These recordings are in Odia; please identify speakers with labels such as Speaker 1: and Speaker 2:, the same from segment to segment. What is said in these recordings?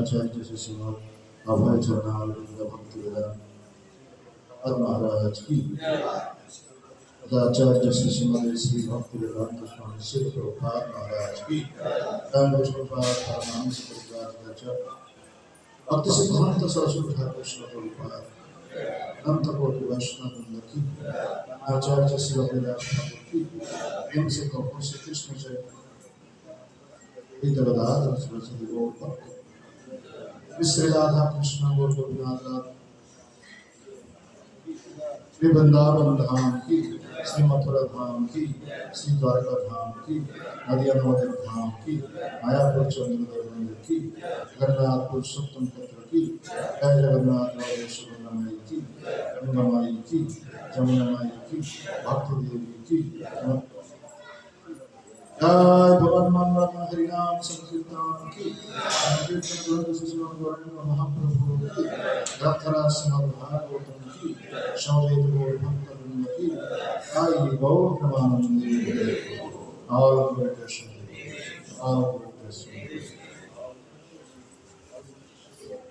Speaker 1: आचार्य से श्रीमद अभय चरणारविंद भक्ति वेदांत महाराज की आचार्य से श्रीमद श्री भक्ति वेदांत स्वामी श्री प्रभुपाद महाराज की परमहंस परिव्राजकाचार्य भक्ति सिद्धांत सरस्वती ठाकुर श्री प्रभुपाद अनंत कोटि वैष्णव वृंद की आचार्य श्री रविदास ठाकुर की प्रेम से कहो श्री कृष्ण चैतन्य श्री राधा कृष्ण गौर गोपीनाथ श्री वृंदावन धाम की श्री मथुरा धाम की श्री द्वारका धाम की नदिया नवोदय धाम की मायापुर चंद्र मंदिर की जगन्नाथ पुरुषोत्तम पत्र की जय जगन्नाथ सुभद्रा माई की गंगा माई की जमुना माई की भक्ति देवी की जय भगवान मंगलम हरिनाम संकीर्तन की महाप्रभु की रथरा भागवतम की सौदेव गौर भक्त वृंद की आई गौर प्रमानंदी और कृष्ण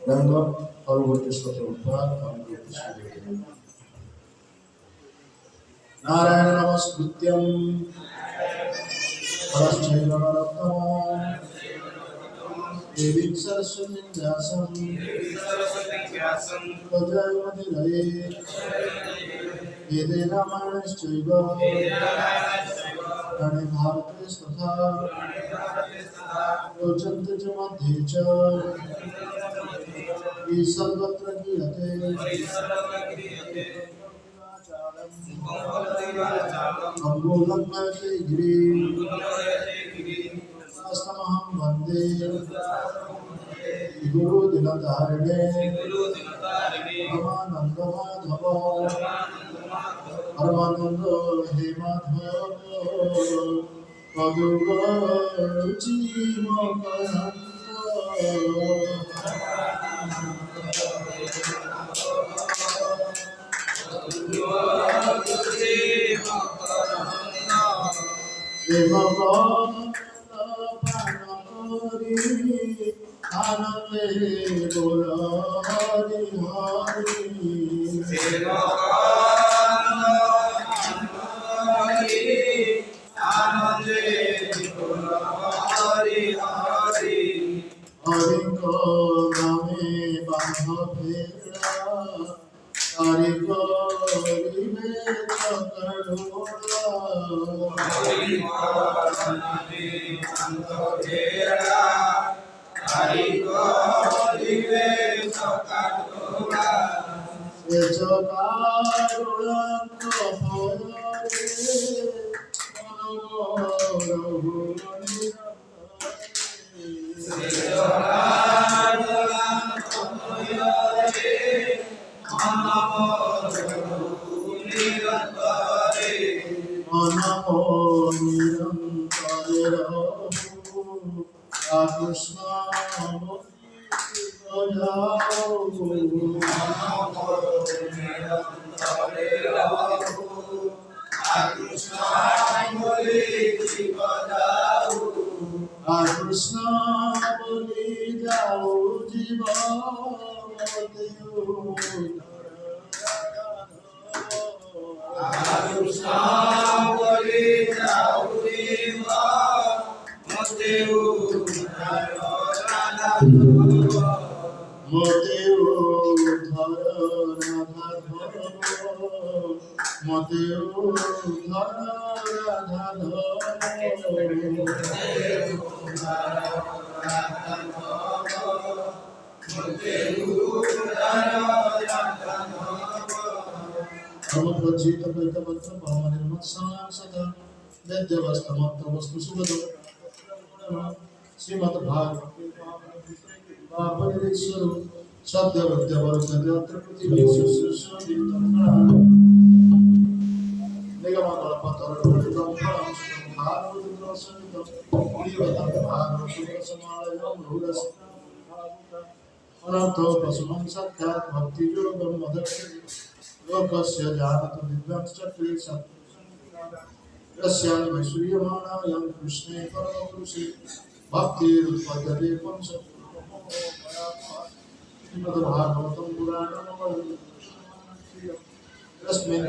Speaker 1: गंगा और कृष्ण प्रभुपाद और कृष्ण नारायण नमस्कृत्यं देवीं सरस्वतीं व्यासं तजयमुदीरये वेदे रामायणश्चैव पुराणे भारतेस्तथा रोचन्ते च मध्ये च ये सर्वत्र गीयते अम्बोधं भजते गिरिस्तमहं वन्दे गुरुदिनतारिणे परमानन्दमाधव परमानन्द हे माधव पदुरुचिमकरन्त आनंदे बोल हरि हरि हरि को नामे बांधवेरा हरि को रिमे करुणा हरि को नामे बांधवेरा हरि को रिमे करुणा ये जगारुणा को होरे मनोरहुनि कृष्ण कृष्ण बोली जाओ जीवते মতে উদ্ধার রাধা মতে উদ্ধার রাধা भगवद्गीता प्रत्यपत्र भावनिर्मत्सां सदा वेद्यवस्तमत्र वस्तु सुगतो श्रीमद् भागवतेश्वर सद्य विद्यावरद्यत्र प्रतिविश्वस्य निगमकल्पतर फलं भागवतरसनितं प्रियवतं भागवतरसमालयं बहुरसं अनर्थो पशुमं सत्यात् भक्तियोगं मदक्षे लोकस्य जानत दिव्यांश्चक्रे यस्यां वैश्वर्यमाणायां कृष्णे परमपुरुषे भक्तिरुत्पद्यते श्रीमद्भागवतं पुराणं यस्मिन्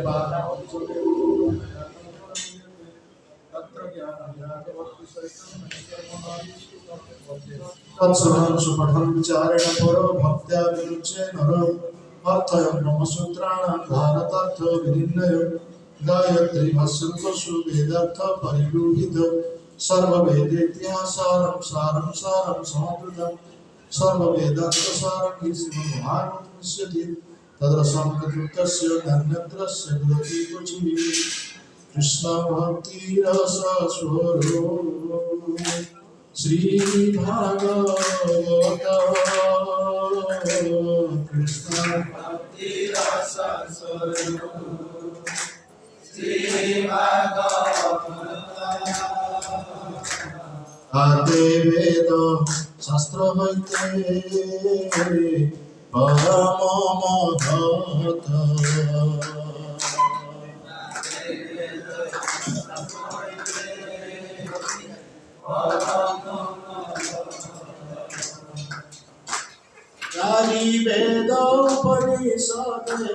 Speaker 1: तत्सर्वं सुपठं विचारेण परो भक्त्या विरुच्ये नरो अर्थयं ब्रह्मसूत्राणां भारतार्थ विनिर्णय गायत्री भाष्यन्तसु वेदार्थ परिगृहीत सर्ववेदेत्यासारं सारं सारं समकृतं सर्ववेदार्थसारं हि श्रीमद्भागवतमिष्यति तद्रसं कृतस्य धन्यत्रस्य गुरति क्वचित् कृष्ण भक्तिरसस्वरूप श्री भागवत कृष्ण भक्तिरसस्वरूप श्री भागवत आदे वेद शास्त्र हईते परम महत चारि वेद उपनिषदे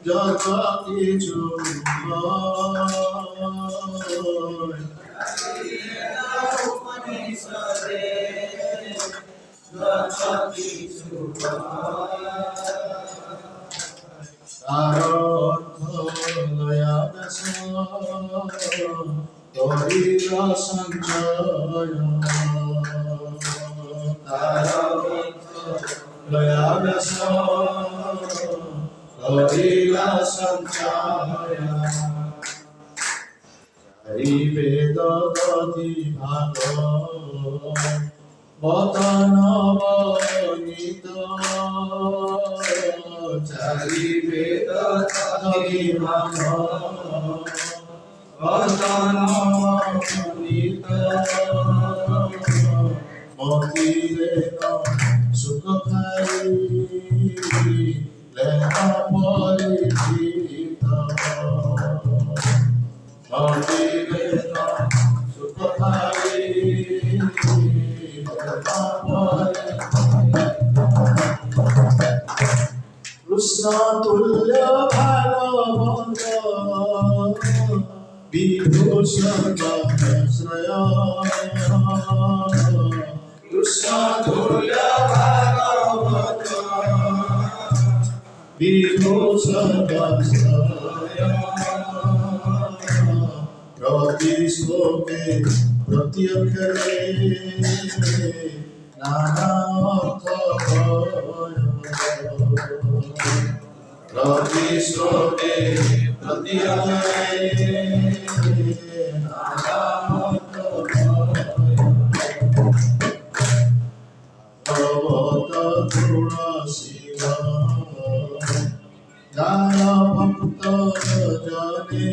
Speaker 1: जग किछु वदनवनीत चारि वेद वदनवनीत मतिरेन सुख खाई लेना परिचित मतिरेन सुख खाई कृष्ण तुल्य भागवत विभूषण श्रय कृष्ण तुल्य भागवत विभूषण श्रय प्रति श्लोके प्रति अक्षरे नाना अर्थ प्रति श्लोके प्रति अक्षरे नाना अर्थ भगवत तुलसी ज्ञान भक्त जने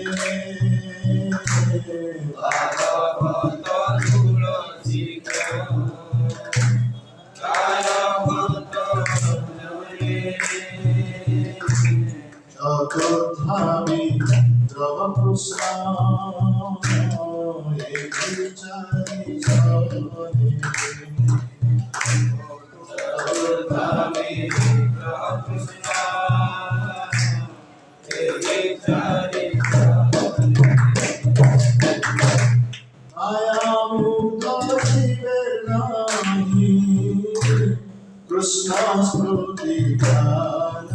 Speaker 1: भगवत तुलसी ज्ञान भक्त जने चतुर्धामी द्रव कृष्ण एक चारि चतुर्धामी माया मुक्त जीवे नाही कृष्ण स्मृति ध्यान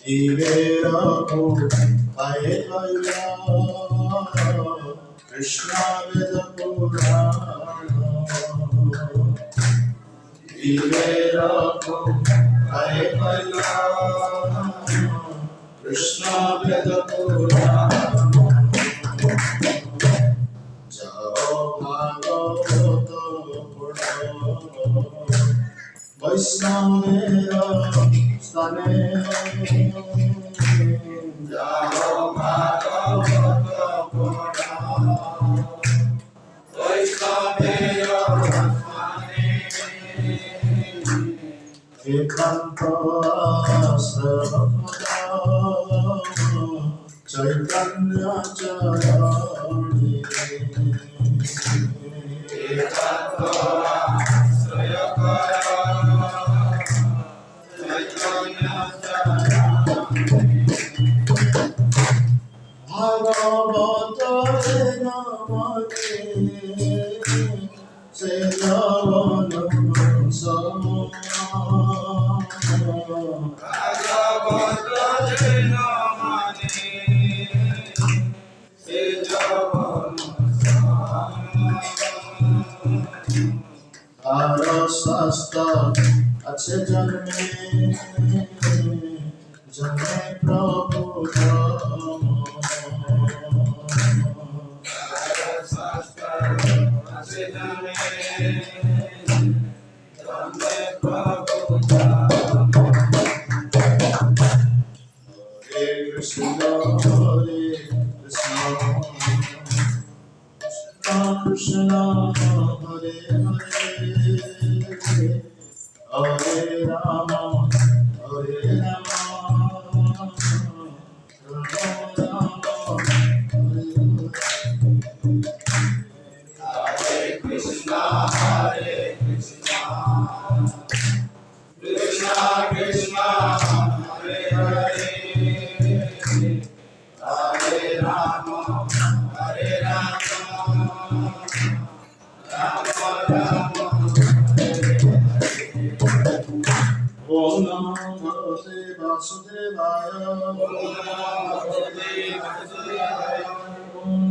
Speaker 1: जीवेरा को पाए कल्या कृष्ण वेद पुराण जीवेरा को पाए कल्या कृष्ण वेद पुराण जाओ भागवत पढ़ो वैष्णवेर स्थाने जाओ भागवत पढ़ो वैष्णवेर स्थाने एकांत आश्रम चैतन्य चरणी एकांत आश्रय भागवत नमने से जवन शास्त्र अच्छे जन्मे जन्मे प्रभु धाम अच्छे जन्मे जन्मे प्रभु धाम हरे कृष्ण कृष्ण हरे हरे हरे राम हरे राम राम हरे हरे कृष्ण कृष्ण कृष्ण हरे हरे हरे राम ओम नमो भगवते वासुदेवाय ओम भगवते वासुदेवाय ओम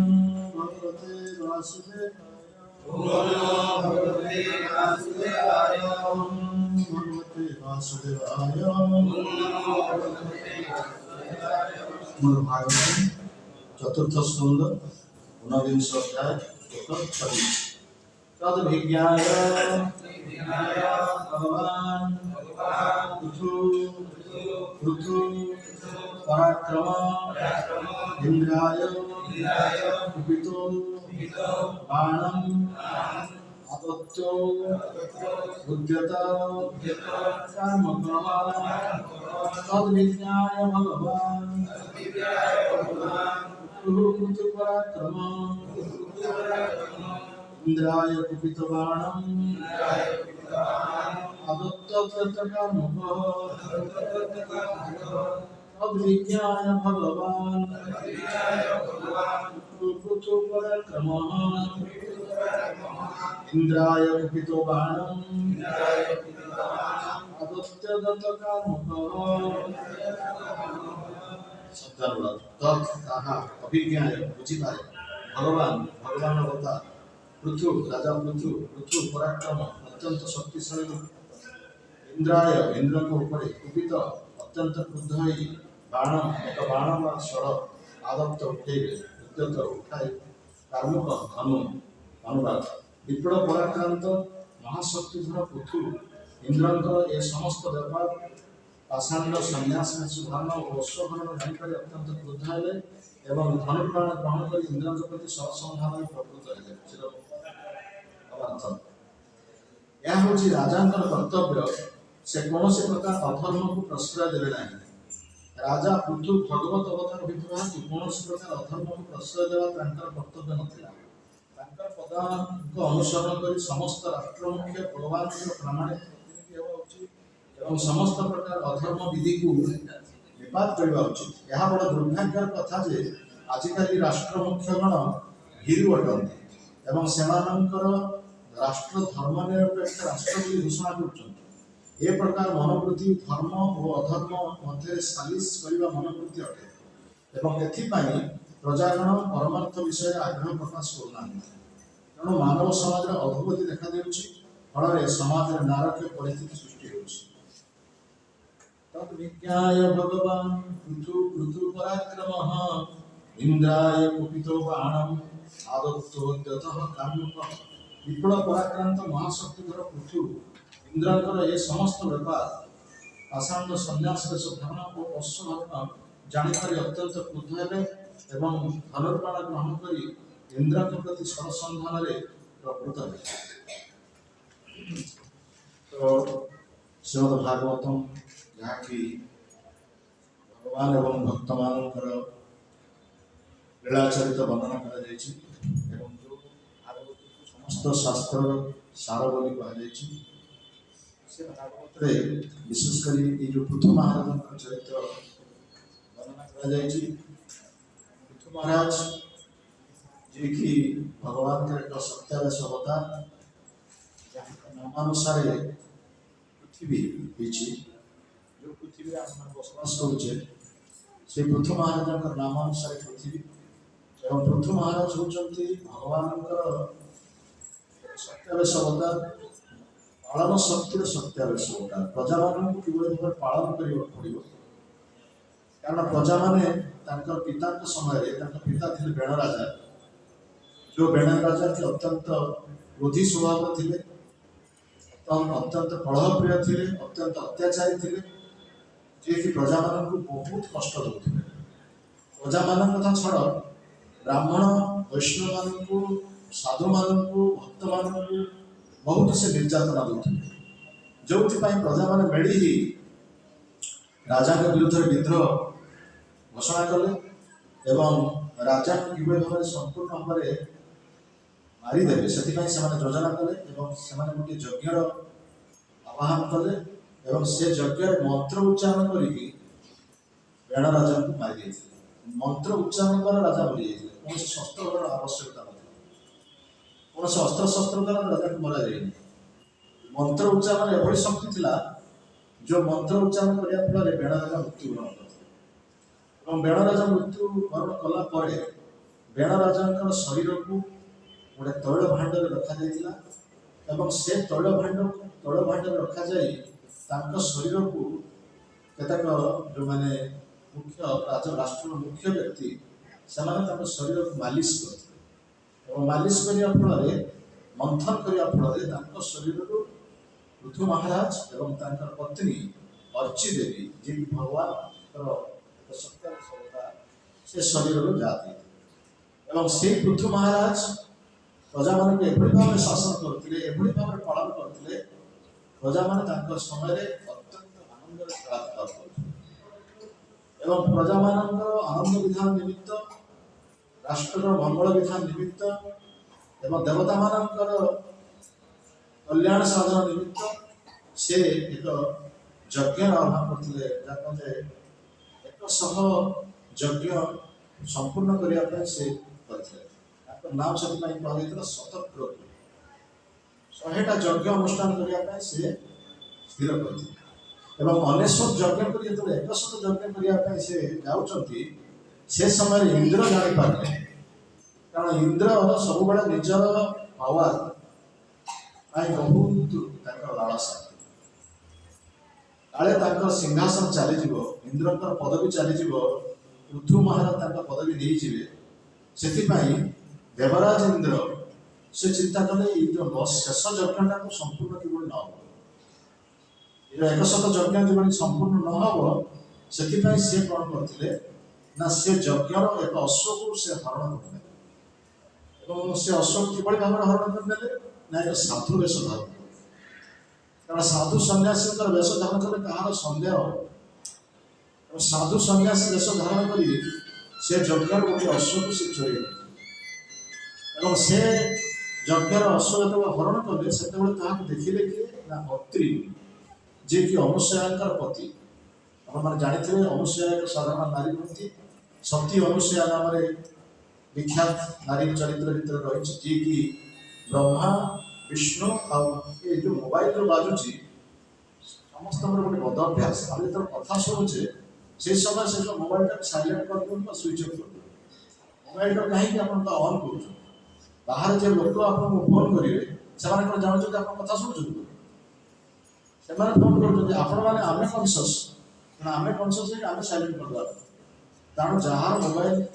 Speaker 1: भगवते वासुदेवाय ओम भगवते वासुदेवाय ओम भगवते वासुदेवाय ओम भागवत चतुर्थ स्कंद 19 अध्याय 26 तद्विज्ञाय भगवान पृथु पराक्रम इंद्राय कुपितो बाणम अपत्यो उद्यत कर्मक्रम तद्विज्ञाय भगवान पृथु पराक्रम इंद्राय कुपितो बाणम अभिज्ञाय भगवान पृथु पराक्रम इंद्राय कुपितो बाणम अभिज्ञाय बुझिपारे भगवान भगवान अवतार पृथु राजा पृथु पराक्रम अत्यंत शक्तिशाली इंद्राय इंद्र को ऊपर कुपित अत्यंत क्रुद्ध होई बाण एक बाण व शर आदत्त उठेबे उद्यत उठाई कार्मुक धनु अनुराग विप्र पराक्रांत महाशक्तिधर पृथु इंद्रंक ए समस्त व्यापार पाषाण्ड सन्यास सुधारण और अश्वहरण जानिकर अत्यंत क्रुद्ध हेले एवं धनुप्राण ग्रहण कर इंद्रंक प्रति सत्संधान प्रवृत्त हेले यह हूँ राजा कर्तव्य से कौन प्रकार अधर्म को प्रश्रय देवे ना ରାଜା ପୃଥୁ ଭଗବତ ଅବତାର ହୋଇଥିବା ହେତୁ କୌଣସି ପ୍ରକାର ଅଧର୍ମକୁ ପ୍ରଶ୍ରୟ ଦେବା ତାଙ୍କର କର୍ତ୍ତବ୍ୟ ନଥିଲା। ତାଙ୍କର ପଦାଙ୍କ ଅନୁସରଣ କରି ସମସ୍ତ ରାଷ୍ଟ୍ର ମୁଖ୍ୟ ଭଗବାନଙ୍କର ପ୍ରାମାଣିକ ପ୍ରତିନିଧି ହେବା ଉଚିତ ଏବଂ ସମସ୍ତ ପ୍ରକାର ଅଧର୍ମ ବିଧିକୁ ନିପାତ କରିବା ଉଚିତ। ଏହା ବଡ଼ ଦୁର୍ଭାଗ୍ୟର କଥା ଯେ ଆଜିକାଲି ରାଷ୍ଟ୍ର ମୁଖ୍ୟଗଣ ଭୀରୁ ଅଟନ୍ତି ଏବଂ ସେମାନଙ୍କର ରାଷ୍ଟ୍ର ଧର୍ମନିରପେକ୍ଷ ରାଷ୍ଟ୍ର ବୋଲି ଘୋଷଣା କରୁଛନ୍ତି। ଏ ପ୍ରକାର ମନୋବୃତ୍ତି ଧର୍ମ ଓ ଅଧର୍ମ ମଧ୍ୟରେ ସାଲିସ କରିବା ମନୋବୃତ୍ତି ଅଟେ ଏବଂ ଏଥିପାଇଁ ପ୍ରଜାଗଣ ପରମାର୍ଥ ବିଷୟରେ ଆଗ୍ରହ ପ୍ରକାଶ କରୁନାହାନ୍ତି। ତେଣୁ ମାନବ ସମାଜର ଅଧୋଗତି ଦେଖାଦେଉଛି, ଫଳରେ ସମାଜରେ ନାରକୀୟ ପରିସ୍ଥିତି ସୃଷ୍ଟି ହେଉଛି। ତଦ୍ବିଜ୍ଞାୟ ଭଗବାନ ପୃଥୁ ପରାକ୍ରମଃ ଇନ୍ଦ୍ରାୟ କୁପିतो ବାଣଂ ଆଦତ୍तो ଦତଃ କାମ୍ୟକ। ବିପୁଳ ପରାକ୍ରାନ୍ତ ମହାଶକ୍ତିଧର ପୃଥୁ ଇନ୍ଦ୍ରଙ୍କର ଏ ସମସ୍ତ ବ୍ୟାପାର ପାଷାଣ୍ଡ ସନ୍ନ୍ୟାସ ବେଶ ଧାରଣ ଓ ଅଶ୍ୱଭାବନ ଜାଣିପାରି ଅତ୍ୟନ୍ତ କ୍ରୁଦ୍ଧ ହେଲେ ଏବଂ ଧନୁର୍ବାଣ ଗ୍ରହଣ କରି ଇନ୍ଦ୍ରଙ୍କ ପ୍ରତି ସରସନ୍ଧାନରେ ପ୍ରକୃତ ହେଲେ। ତ ଶ୍ରୀମଦ ଭାଗବତମ ଯାହାକି ଭଗବାନ ଏବଂ ଭକ୍ତମାନଙ୍କର ଲୀଳାଚରିତ ବର୍ଣ୍ଣନା କରାଯାଇଛି ଏବଂ ଯେଉଁ ଭାଗବତକୁ ସମସ୍ତ ଶାସ୍ତ୍ରର ସାର ବୋଲି କୁହାଯାଇଛି, ସେ ଭାଗବତରେ ବିଶେଷ କରି ଏଇ ଯେଉଁ ପୃଥୁ ମହାରାଜଙ୍କର ଚରିତ୍ର ବର୍ଣ୍ଣନା କରାଯାଇଛି। ପୃଥୁ ମହାରାଜ ଯିଏକି ଭଗବାନଙ୍କର ଏକ ସତ୍ୟାବେଶ ଅବତାର, ଯାହାଙ୍କ ନାମାନୁସାରେ ପୃଥିବୀ ହେଇଛି, ଯେଉଁ ପୃଥିବୀରେ ଆମେ ବସବାସ କରୁଛେ ସେ ପୃଥୁ ମହାରାଜଙ୍କର ନାମ ଅନୁସାରେ ପୃଥିବୀ ଏବଂ ପୃଥୁ ମହାରାଜ ହେଉଛନ୍ତି ଭଗବାନଙ୍କର ସତ୍ୟାବେଶ ଅବତାର, ପାଳନ ଶକ୍ତିର ସତ୍ୟାବେଶ ଅବତାର। ପ୍ରଜାମାନଙ୍କୁ କିଭଳି ଭାବରେ ପାଳନ କରିବାକୁ ପଡ଼ିବ, କାରଣ ପ୍ରଜାମାନେ ତାଙ୍କର ପିତାଙ୍କ ସମୟରେ, ତାଙ୍କ ପିତା ଥିଲେ ବେଣ ରାଜା, ଯେଉଁ ବେଣ ରାଜା କି ଅତ୍ୟନ୍ତ କ୍ରୋଧୀ ସ୍ୱଭାବର ଥିଲେ, ଅତ୍ୟନ୍ତ କଳହପ୍ରିୟ ଥିଲେ, ଅତ୍ୟନ୍ତ ଅତ୍ୟାଚାରୀ ଥିଲେ, ଯିଏକି ପ୍ରଜାମାନଙ୍କୁ ବହୁତ କଷ୍ଟ ଦେଉଥିଲେ। ପ୍ରଜାମାନଙ୍କ କଥା ଛଡ଼ା ବ୍ରାହ୍ମଣ ବୈଷ୍ଣବମାନଙ୍କୁ, ସାଧୁମାନଙ୍କୁ, ଭକ୍ତମାନଙ୍କୁ ବହୁତ ସେ ନିର୍ଯାତନା ଦେଉଥିଲେ, ଯେଉଁଥିପାଇଁ ପ୍ରଜାମାନେ ମେଳି ହୋଇ ରାଜାଙ୍କ ବିରୁଦ୍ଧରେ ବିଦ୍ରୋହ ଘୋଷଣା କଲେ ଏବଂ ରାଜାଙ୍କୁ କିଭଳି ଭାବରେ ସମ୍ପୂର୍ଣ୍ଣ ଭାବରେ ମାରିଦେବେ ସେଥିପାଇଁ ସେମାନେ ଯୋଜନା କଲେ ଏବଂ ସେମାନେ ଗୋଟିଏ ଯଜ୍ଞର ଆହ୍ୱାନ କଲେ ଏବଂ ସେ ଯଜ୍ଞରେ ମନ୍ତ୍ର ଉଚ୍ଚାରଣ କରିକି ବେଣ ରାଜାଙ୍କୁ ମାରି ଦେଇଥିଲେ। ମନ୍ତ୍ର ଉଚ୍ଚାରଣ ଦ୍ୱାରା ରାଜା ମରିଯାଇଥିଲେ, କୌଣସି ଶସ୍ତ୍ରର ଆବଶ୍ୟକତା ନଥିଲା, କୌଣସି ଅସ୍ତ୍ରଶସ୍ତ୍ର ଦ୍ୱାରା ରାଜାକୁ ମରାଯାଇନି। ମନ୍ତ୍ର ଉଚ୍ଚାରଣ ଏଭଳି ଶକ୍ତି ଥିଲା ଯେଉଁ ମନ୍ତ୍ର ଉଚ୍ଚାରଣ କରିବା ଫଳରେ ବେଣ ରାଜା ମୃତ୍ୟୁବରଣ କରିଥିଲେ ଏବଂ ବେଣ ରାଜା ମୃତ୍ୟୁବରଣ କଲା ପରେ ବେଣ ରାଜାଙ୍କର ଶରୀରକୁ ଗୋଟେ ତୈଳ ଭାଣ୍ଡରେ ରଖାଯାଇଥିଲା ଏବଂ ସେ ତୈଳ ଭାଣ୍ଡରେ ରଖାଯାଇ ତାଙ୍କ ଶରୀରକୁ କେତେକ ଯେଉଁମାନେ ମୁଖ୍ୟ ରାଷ୍ଟ୍ରର ମୁଖ୍ୟ ବ୍ୟକ୍ତି ସେମାନେ ତାଙ୍କ ଶରୀରକୁ ମାଲିସ କରିଥିଲେ ଏବଂ ମାଲିସ କରିବା ଫଳରେ, ମନ୍ଥନ କରିବା ଫଳରେ ତାଙ୍କ ଶରୀରରୁ ପୃଥୁ ମହାରାଜ ଏବଂ ତାଙ୍କର ପତ୍ନୀ ଅର୍ଚ୍ଚି ଦେବୀ, ଯିଏକି ଭଗବାନଙ୍କର ସତ୍ୟାବେଶ ଅବତାର, ସେ ଶରୀରରୁ ଜାତ ହେଇଥିଲେ ଏବଂ ସେଇ ପୃଥୁ ମହାରାଜ ପ୍ରଜାମାନଙ୍କୁ ଏଭଳି ଭାବରେ ଶାସନ କରୁଥିଲେ, ଏଭଳି ଭାବରେ ପାଳନ କରୁଥିଲେ, ପ୍ରଜାମାନେ ତାଙ୍କ ସମୟରେ ଅତ୍ୟନ୍ତ ଆନନ୍ଦରେ ଖେଳାଖେଳ କରୁଥିଲେ ଏବଂ ପ୍ରଜାମାନଙ୍କର ଆନନ୍ଦ ବିଧାନ ନିମିତ୍ତ, ରାଷ୍ଟ୍ରର ମଙ୍ଗଳ ବିଧାନ ନିମିତ୍ତ ଏବଂ ଦେବତାମାନଙ୍କର କଲ୍ୟାଣ ସାଧନ ନିମିତ୍ତ ସେ ଏକ ଯଜ୍ଞର ଆହ୍ୱାନ କରିଥିଲେ, ଯାହାକୁ ଯେ 100 ଯଜ୍ଞ ସମ୍ପୂର୍ଣ୍ଣ କରିବା ପାଇଁ ସେ କରିଥିଲେ। ତାଙ୍କ ନାମ ସେଥିପାଇଁ କୁହାଯାଇଥିଲା ଶତକ୍ରୋଧ। 100ଟା ଯଜ୍ଞ ଅନୁଷ୍ଠାନ କରିବା ପାଇଁ ସେ ସ୍ଥିର କରିଥିଲେ ଏବଂ 99 ଯଜ୍ଞ କରି ଯେତେବେଳେ 100 ଯଜ୍ଞ କରିବା ପାଇଁ ସେ ଯାଉଛନ୍ତି, ସେ ସମୟରେ ଇନ୍ଦ୍ର ଜାଣିପାରିଲେ, କାରଣ ଇନ୍ଦ୍ର ସବୁବେଳେ ନିଜର ପାୱାର ପାଇଁ ବହୁତ ତାଙ୍କର ଲାଳସା, କାଳେ ତାଙ୍କର ସିଂହାସନ ଚାଲିଯିବ, ଇନ୍ଦ୍ରଙ୍କର ପଦବୀ ଚାଲିଯିବ, ପୃଥୁ ମହାରାଜ ତାଙ୍କ ପଦବୀ ନେଇଯିବେ। ସେଥିପାଇଁ ଦେବରାଜ ଇନ୍ଦ୍ର ସେ ଚିନ୍ତା କଲେ ଏଇ ଯେଉଁ ଶେଷ ଯଜ୍ଞଟାକୁ ସମ୍ପୂର୍ଣ୍ଣ କିଭଳି ନ ହେବ, ଏଇ 100 ଯଜ୍ଞ ଯେଭଳି ସମ୍ପୂର୍ଣ୍ଣ ନ ହେବ, ସେଥିପାଇଁ ସେ କ'ଣ କରିଥିଲେ ନା ସେ ଯଜ୍ଞର ଏକ ଅଶ୍ୱକୁ ସେ ହରଣ କରିନେଲେ ଏବଂ ସେ ଅଶ୍ୱକୁ କିଭଳି ଭାବରେ ହରଣ କରିନେଲେ ନା ଏକ ସାଧୁ ବେଶ ଧାରଣ କଲେ। କାରଣ ସାଧୁ ସନ୍ନ୍ୟାସୀଙ୍କର ବେଶ ଧାରଣ କଲେ କାହାର ସନ୍ଦେହ ହେବ साधु सन्यासी देश धारण कर से यज्ञर गोटे अश्व को से चोरी से यज्ञर अश्व जो हरण कले से देखिले किए ना अत्रि जे कि अनुसूया पति आप जानी अनुसूया एक साधारण नारी नुहति सती अनुसूया नाम विख्यात नारी चरित्र भितर रही जी कि ब्रह्मा विष्णु ये जो मोबाइल जो बाजुची समस्त गोटे बद अभ्यास आम जो कथा शुणुचे से समय से मोबाइल टाक साइलेंट कर स्विच अफ कर मोबाइल कहीं आप अन कर बाहर जो लोक आपको फोन करेंगे से जानते आप कथा शुणुं से फोन कर आपण मैंने आम कनसीयस आम कनसीयस आम साइलेंट करदे कारण जार मोबाइल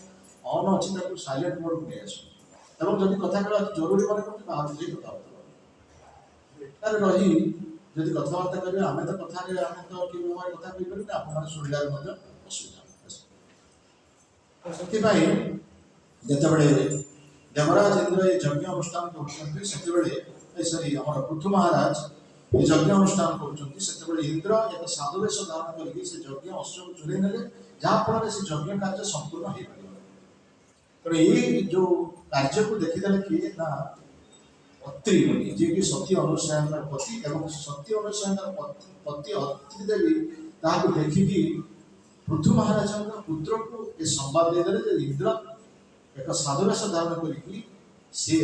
Speaker 1: ऑन अच्छी साइलेंट मोड को नहीं आसो जब कथा कह जरूरी मन कर बाहर जाइए कथा रही जब कथबार्ता करेंगे आम तो कथा आम तो कि मोबाइल कथा कहीपर आप शुणिलार असुविधा से जिते देवराज इंद्र ये यज्ञ अनुष्ठान कर सरी आम पृथु महाराज ये यज्ञ अनुष्ठान कर इंद्र एक साधु वेश धारण करके यज्ञ अश्व को चुरे ने जहाँफल से यज्ञ कार्य संपूर्ण हो पार ये जो कार्य को देखीदे किए ना अत्रि मुनि जी कि सती अनुसूया पति एवं सती अनुसूया पति अत्रि देवी ताकू देखिकी पृथु महाराज पुत्र को ये संवाद देदेले इंद्र एक साधुवेश धारण करी सी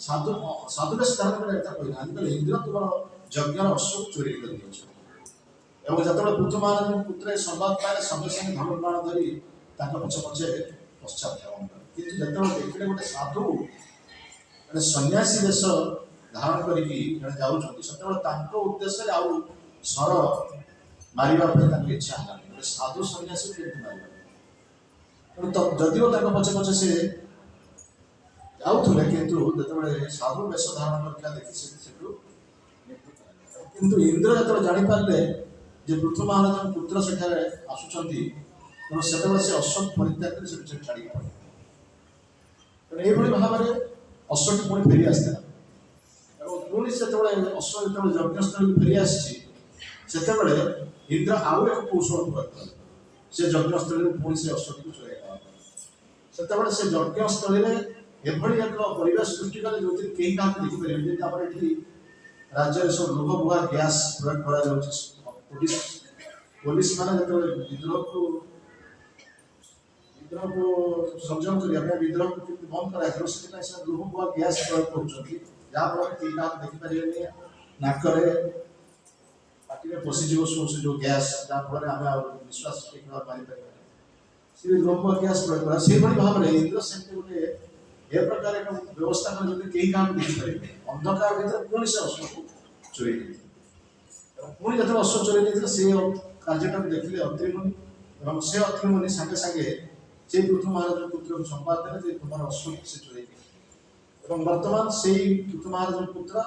Speaker 1: साधु साधुवेश धारण कर इंद्र तुम यज्ञ अश्व चोरी कर जो पृथु महाराज पुत्र संवाद पाए संगे संगे धनुर्बाण धरी पछे पछे पश्चात कि जो देखिले गोटे साधु सन्यासी वेश धारण कर उद्देश्य आउ सर मारे इच्छा है साधु सन्यासी जदिव पछे पछे से जाऊे किंतु जो साधु वेश धारण कर देखी किंतु इंद्र जो जापारे जे पृथु महाराज पुत्र सेठार आसुँच से अश्व परित्याग कर छाड़ी ये भाव में अश्वटी पुणी फेरी आसला पुणी से अश्व जो यज्ञस्थल फेरी आसी इंद्र आउ एक कौशल प्रयोग से यज्ञस्थल पुणी से अश्वटी को चुराई से यज्ञस्थल एभली एक परिवेश सृष्टि कले जो कहीं क्या देखिपारे राज्य सब लुह बुआ गैस प्रयोग पुलिस मैंने जो विद्रोह को संयम करने विद्रोह को बंद कराई से लुह बुआ गैस प्रयोग कर कहीं क्या देखिपारे नाकरे पार्टी में पशिज से जो गैस जहाँफल आम विश्वास मारिपर से लुह बुआ गैस प्रयोग करा से भाव में इंद्र से गोटे ए प्रकार एक व्यवस्था कर कहीं क्या देखिपारे अंधकार भर पुणी से अश्व को चोरी पुणी जो अश्व चोरी से कार्यटा देखिले अत्रि मुनि से अत्रि मुनि सागे सागे से पृथु महाराज पुत्र को संवाद देने तुम अश्व से चोरी बर्तमान से पृथु महाराज पुत्र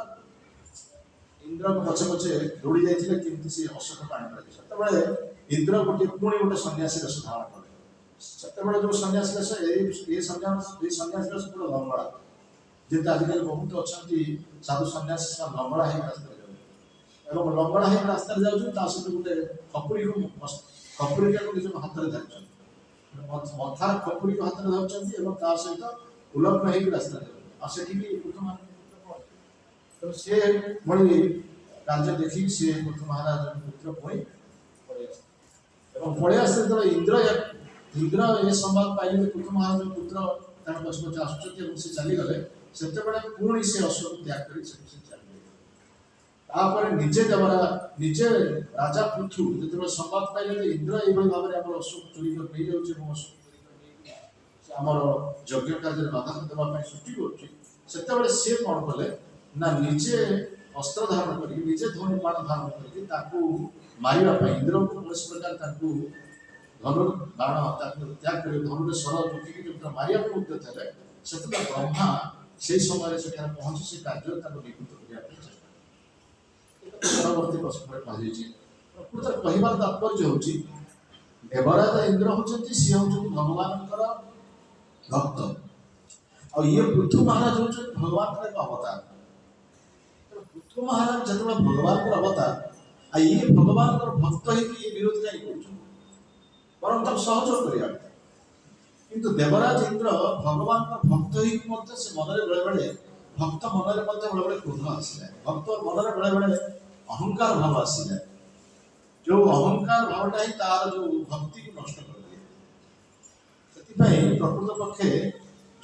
Speaker 1: इंद्र को पछे पछे दौड़ी जाते किमती से अश्व को पानी से इंद्र गोटे पुणी गोटे सन्यासी रस धारण कले से जो सन्यासी रस ये सन्यासी रस पूरा लंगड़ा जेते आजिकल बहुत अच्छा साधु सन्यासी लंगड़ा है रास्ता एवं लंगड़ा है रास्ता जाऊँ सहित गोटे खपुरी खपुरी निज हाथ में धर मथार खपुरी को हाथ में धरता सहित उलग्न हो रास्ता से सी भली राज्य देखिक सी पृथु महाराज पुत्र पुणी पड़े आस इंद्र ये संवाद पाइले पृथु महाराज पुत्र पछ पछ आसुँच से चलीगले से पुणी से अश्व को त्याग कर निजे देवरा निजे राजा पृथु जो संवाद पाइले इंद्र ये भाव में अश्व को चोरी कर आमर यज्ञ कार्य बाधा देवाई सृष्टि कर सी कौन कले ना निजे अस्त्र धारण कर निजे धनु बाण धारण कर मारे इंद्र को कौन प्रकार धनु बाण त्याग कर धनु स्वर चुकी मारे उद्यत है से ब्रह्मा से समय से पहुंची से कार्य निवृत्त करने परवर्ती प्रश्न प्रकृत कहबार तात्पर्य हूँ देवराज इंद्र होती सी हूँ भगवान भक्त आ ये पृथु महाराज हूँ भगवान एक अवतार पृथु महाराज जो भगवान अवतार आ ये भगवान भक्त हो विरोध कहीं ବରଂ ତାକୁ ସହଯୋଗ କରିବା। କିନ୍ତୁ ଦେବରାଜ ଇନ୍ଦ୍ର ଭଗବାନଙ୍କ ଭକ୍ତ ହେଇକି ମଧ୍ୟ ସେ ମନରେ ବେଳେବେଳେ ଭକ୍ତ ମନରେ ମଧ୍ୟ ବେଳେବେଳେ କ୍ରୋଧ ଆସିଯାଏ, ଭକ୍ତ ମନରେ ବେଳେବେଳେ ଅହଙ୍କାର ଭାବ ଆସିଯାଏ। ଯୋଉ ଅହଙ୍କାର ଭାବଟା ହିଁ ତାର ଯୋଉ ଭକ୍ତିକୁ ନଷ୍ଟ କରିଦିଏ। ସେଥିପାଇଁ ପ୍ରକୃତ ପକ୍ଷେ